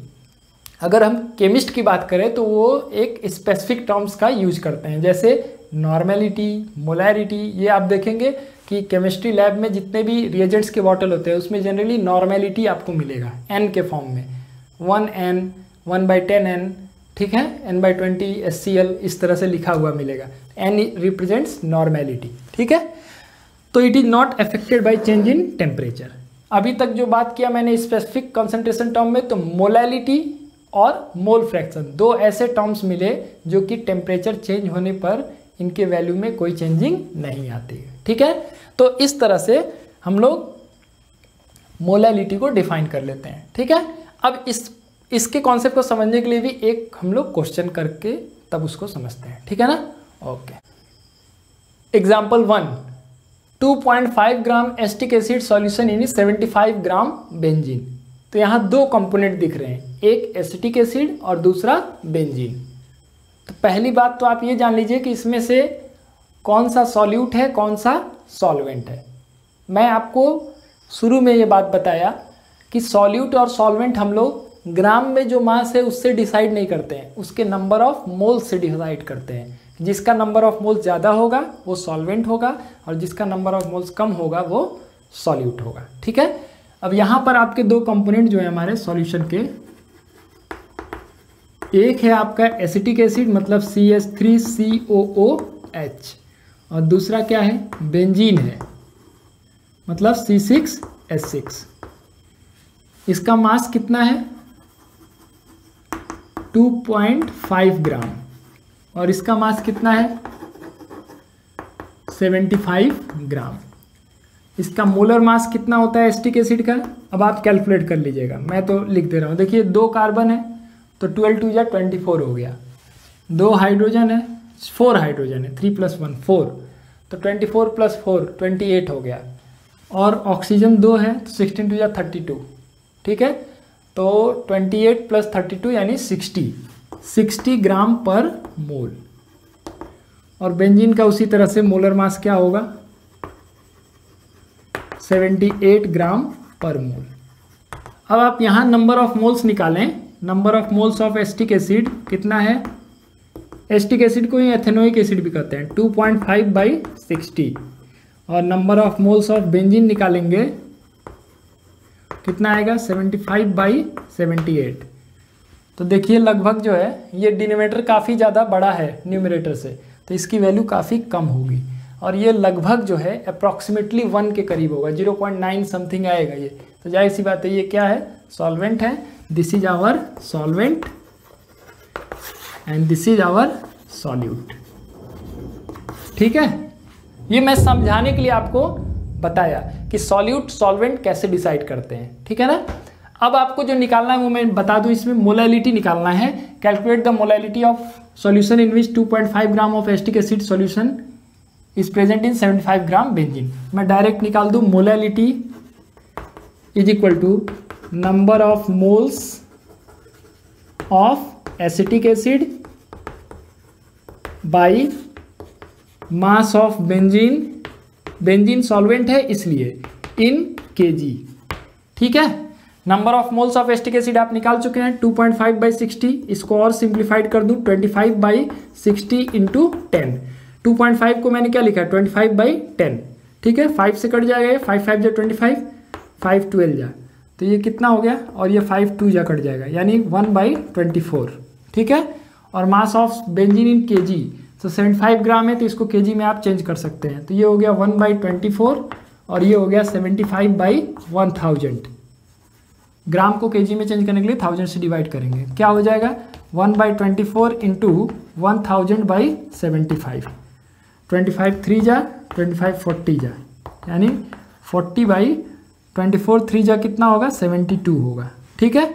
अगर हम केमिस्ट की बात करें तो वो एक स्पेसिफिक टर्म्स का यूज करते हैं, जैसे नॉर्मेलिटी, मोलैरिटी। ये आप देखेंगे कि केमिस्ट्री लैब में जितने भी रिएजेंट्स के बॉटल होते हैं उसमें जनरली नॉर्मेलिटी आपको मिलेगा n के फॉर्म में, 1n, 1/10n, ठीक है, n/20 HCl, इस तरह से लिखा हुआ मिलेगा। n रिप्रेजेंट्स नॉर्मेलिटी, ठीक है। तो it is not affected by change in temperature. अभी तक जो बात किया मैंने स्पेसिफिक कंसंट्रेशन टर्म में, तो मोलैलिटी और मोल फ्रैक्शन दो ऐसे टर्म्स मिले जो कि टेम्परेचर चेंज होने पर इनके वैल्यू में कोई चेंजिंग नहीं आती है, ठीक है। तो इस तरह से हम लोग मोलैलिटी को डिफाइन कर लेते हैं, ठीक है। अब इसके कॉन्सेप्ट को समझने के लिए भी एक हम लोग क्वेश्चन करके तब उसको समझते हैं, ठीक है ना। Okay, example 1, 2.5 gram acetic acid solution in 75 gram benzene. तो यहाँ दो कंपोनेंट दिख रहे हैं, एक एसिटिक एसिड और दूसरा बेंजीन। तो पहली बात तो आप ये जान लीजिए कि इसमें से कौन सा सॉल्यूट है, कौन सा सॉल्वेंट है। मैं आपको शुरू में ये बात बताया कि सॉल्यूट और सॉल्वेंट हम लोग ग्राम में जो मास है उससे डिसाइड नहीं करते हैं, उसके नंबर ऑफ मोल्स से डिसाइड करते हैं। जिसका नंबर ऑफ मोल्स ज़्यादा होगा वो सॉल्वेंट होगा और जिसका नंबर ऑफ मोल्स कम होगा वो सॉल्यूट होगा, ठीक है। अब यहाँ पर आपके दो कंपोनेंट जो है हमारे सॉल्यूशन के, एक है आपका एसिटिक एसिड मतलब CH3COOH और दूसरा क्या है, बेंजीन है मतलब C6H6। इसका मास कितना है 2.5 ग्राम और इसका मास कितना है 75 ग्राम। इसका मोलर मास कितना होता है एसिटिक एसिड का, अब आप कैलकुलेट कर लीजिएगा, मैं तो लिख दे रहा हूँ। देखिए 2 कार्बन है तो 12 2 जा 24 हो गया, 2 हाइड्रोजन है, 4 हाइड्रोजन है, 3 + 1 4, तो 24 + 4 28 हो गया, और ऑक्सीजन 2 है तो 16 2 जा 32, ठीक है। तो 28 + 32 यानी 60 ग्राम पर मोल। और बेंजीन का उसी तरह से मोलर मास क्या होगा 78 ग्राम पर मोल। अब आप यहाँ नंबर ऑफ मोल्स निकालें, number of moles of acetic acid कितना है, एसिटिक एसिड को ही एथेनोइक एसिड भी कहते हैं, 2.5/60, और number of moles of benzene निकालेंगे कितना आएगा 75/78। तो देखिए लगभग जो है ये डिनोमिनेटर काफ़ी ज़्यादा बड़ा है न्यूमरेटर से, तो इसकी वैल्यू काफ़ी कम होगी, और ये लगभग जो है अप्रॉक्सीमेटली 1 के करीब होगा, 0.9 समथिंग आएगा ये। तो जाहिर सी बात है ये क्या है, सॉल्वेंट है। This is our solvent and this is our solute, ठीक है। ये मैं समझाने के लिए आपको बताया कि सॉल्यूट सॉल्वेंट कैसे डिसाइड करते हैं, ठीक है ना। अब आपको जो निकालना है वो मैं बता दूं, इसमें मोलैलिटी निकालना है। Calculate the molality of solution in which 2.5 gram of acetic acid solution is present in 75 gram benzene. मैं डायरेक्ट निकाल दूं, molality is equal to number of moles of acetic acid by mass of benzene. Benzene solvent है इसलिए इन kg, ठीक है। Number of moles of acetic acid आप निकाल चुके हैं 2.5/60। इसको और सिंप्लीफाइड कर दूं 25/60 × 10। 2.5 को मैंने क्या लिखा 25/10, ठीक है। 5 से कट जाएगा, 5 5 जा 25, 5 12 जा, तो ये कितना हो गया, और ये 5 2 जा कट जाएगा यानी 1/24, ठीक है। और mass of benzene in kg, तो 75 ग्राम है तो इसको kg में आप चेंज कर सकते हैं, तो ये हो गया 1/24 और ये हो गया 75/1000। ग्राम को kg में चेंज करने के लिए 1000 से डिवाइड करेंगे, क्या हो जाएगा 1/24 इंटू 1000/75, 25 3 जा 25 40 जा, यानी 40/24 3 जा कितना होगा 72 होगा। ठीक है,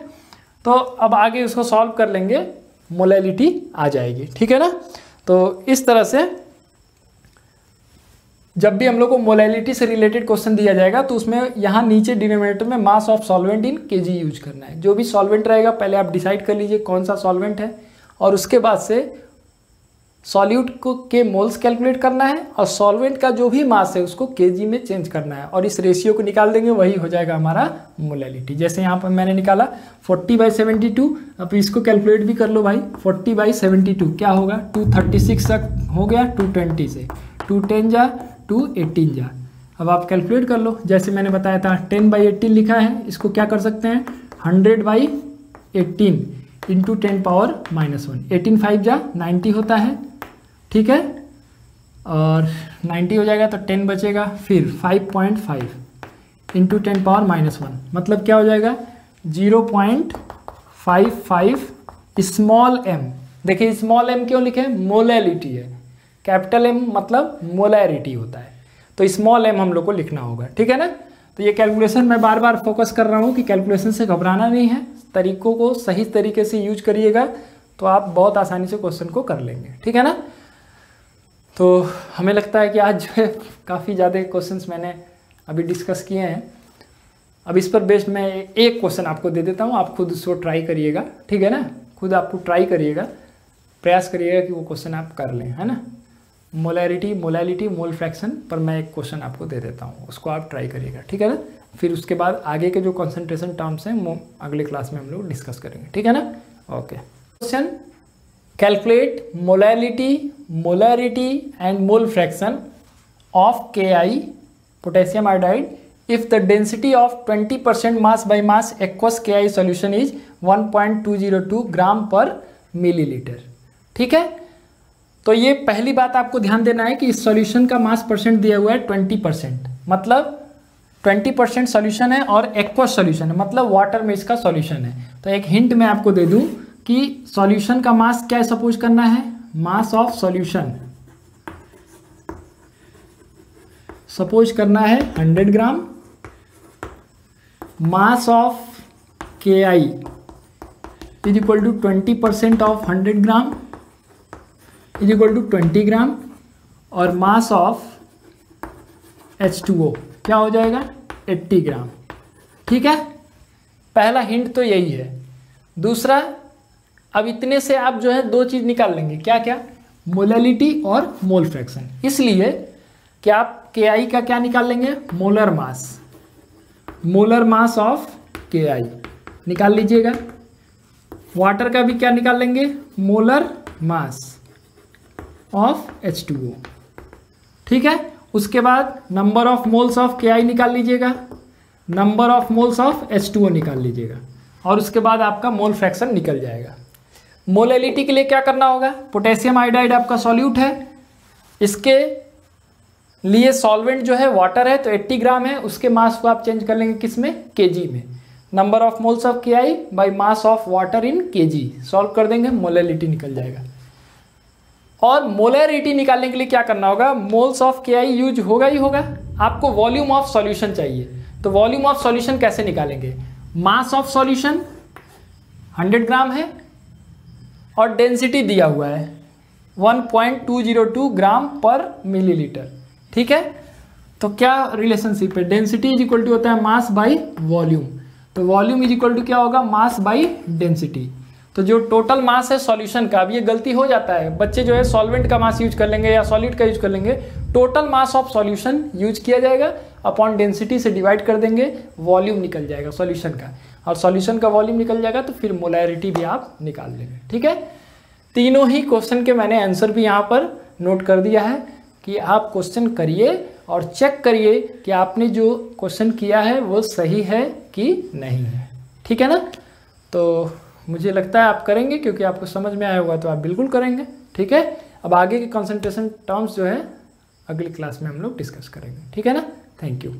तो अब आगे उसको सॉल्व कर लेंगे, मोलैलिटी आ जाएगी। ठीक है ना, तो इस तरह से जब भी हम लोग को मोलैलिटी से रिलेटेड क्वेश्चन दिया जाएगा तो उसमें यहाँ नीचे डिनोमिनेटर में मास of solvent in KG use करना है। जो भी सॉल्वेंट रहेगा पहले आप डिसाइड कर लीजिए कौन सा सॉल्वेंट है, और उसके बाद से सॉल्यूट को के मोल्स कैलकुलेट करना है, और सॉल्वेंट का जो भी मास है उसको केजी में चेंज करना है, और इस रेशियो को निकाल देंगे, वही हो जाएगा हमारा मोलैलिटी। जैसे यहाँ पर मैंने निकाला 40/72, अब इसको कैलकुलेट भी कर लो भाई। 40/72 क्या होगा, 236 तक हो गया, 220 से 210 जा 218 जा। अब आप कैलकुलेट कर लो, जैसे मैंने बताया था 10/18 लिखा है, इसको क्या कर सकते हैं 100/18 इंटू 10⁻⁻1, 18 5 जा 90 होता है। ठीक है, और 90 हो जाएगा तो 10 बचेगा, फिर 5.5 इंटू 10⁻⁻1, मतलब क्या हो जाएगा 0.55 स्मॉल m। देखिए स्मॉल m क्यों लिखे, मोलैलिटी है, कैपिटल M मतलब मोलैरिटी होता है, तो स्मॉल m हम लोग को लिखना होगा। ठीक है ना, तो ये कैलकुलेशन मैं बार बार फोकस कर रहा हूँ कि कैलकुलेशन से घबराना नहीं है, तरीकों को सही तरीके से यूज करिएगा तो आप बहुत आसानी से क्वेश्चन को कर लेंगे। ठीक है ना, तो हमें लगता है कि आज जो है काफ़ी ज़्यादा क्वेश्चंस मैंने अभी डिस्कस किए हैं। अब इस पर बेस्ड मैं एक क्वेश्चन आपको दे देता हूँ, आप खुद उसको ट्राई करिएगा। ठीक है ना, खुद आपको ट्राई करिएगा, प्रयास करिएगा कि वो क्वेश्चन आप कर लें, है ना। मोलैरिटी, मोलैलिटी, मोल फ्रैक्शन पर मैं एक क्वेश्चन आपको दे देता हूँ, उसको आप ट्राई करिएगा। ठीक है ना, फिर उसके बाद आगे के जो कंसंट्रेशन टर्म्स हैं वो अगले क्लास में हम लोग डिस्कस करेंगे। ठीक है ना, okay. Question, calculate molarity and mole fraction of KI potassium iodide if the density of 20% mass by mass aqueous KI solution is 1.202 ग्राम पर मिलीलीटर। ठीक है, तो ये पहली बात आपको ध्यान देना है कि इस सॉल्यूशन का मास परसेंट दिया हुआ है 20%, मतलब 20% सॉल्यूशन है और एक्वस सॉल्यूशन है, मतलब वाटर में इसका सॉल्यूशन है। तो एक हिंट मैं आपको दे दूं कि सॉल्यूशन का मास क्या सपोज करना है, मास ऑफ सॉल्यूशन सपोज करना है 100 gram, mass of KI is equal to 20% of 100 gram is equal to 20 gram, और मास ऑफ H2O क्या हो जाएगा 80 ग्राम। ठीक है, पहला हिंट तो यही है। दूसरा, अब इतने से आप जो है दो चीज़ निकाल लेंगे, क्या क्या, मोलैलिटी और मोल फ्रैक्शन। इसलिए कि आप KI का क्या निकाल लेंगे, molar mass, molar mass of KI निकाल लीजिएगा। वाटर का भी क्या निकाल लेंगे, मोलर मास ऑफ H2O। ठीक है, उसके बाद number of moles of KI निकाल लीजिएगा, number of moles of H2O निकाल लीजिएगा, और उसके बाद आपका मोल फ्रैक्शन निकल जाएगा। मोलैलिटी के लिए क्या करना होगा, पोटेशियम आयोडाइड आपका सॉल्यूट है, इसके लिए सॉल्वेंट जो है वाटर है तो 80 ग्राम है, उसके मास को आप चेंज कर लेंगे किस में, केजी में। Number of moles of KI by mass of water in KG, solve कर देंगे, मोलैलिटी निकल जाएगा। और मोलैरिटी निकालने के लिए क्या करना होगा, मोल्स ऑफ KI यूज होगा ही होगा, आपको वॉल्यूम ऑफ सॉल्यूशन चाहिए। तो वॉल्यूम ऑफ सॉल्यूशन कैसे निकालेंगे, मास ऑफ सॉल्यूशन 100 ग्राम है और डेंसिटी दिया हुआ है 1.202 ग्राम पर मिलीलीटर। ठीक है, तो क्या रिलेशनशिप है, डेंसिटी इज इक्वल टू होता है मास बाई वॉल्यूम, तो वॉल्यूम इज इक्वल टू क्या होगा, मास बाई डेंसिटी। तो जो टोटल मास है सॉल्यूशन का, अब ये गलती हो जाता है, बच्चे जो है सॉल्वेंट का मास यूज कर लेंगे या सॉलिड का यूज कर लेंगे, total mass of solution use किया जाएगा, अपॉन डेंसिटी से डिवाइड कर देंगे, वॉल्यूम निकल जाएगा सॉल्यूशन का, और सॉल्यूशन का वॉल्यूम निकल जाएगा तो फिर मोलैरिटी भी आप निकाल लेंगे। ठीक है, तीनों ही क्वेश्चन के मैंने आंसर भी यहाँ पर नोट कर दिया है कि आप क्वेश्चन करिए और चेक करिए कि आपने जो क्वेश्चन किया है वो सही है कि नहीं है। ठीक है ना, तो मुझे लगता है आप करेंगे, क्योंकि आपको समझ में आया होगा तो आप बिल्कुल करेंगे। ठीक है, अब आगे के कंसंट्रेशन टर्म्स जो है अगली क्लास में हम लोग डिस्कस करेंगे। ठीक है ना, थैंक यू।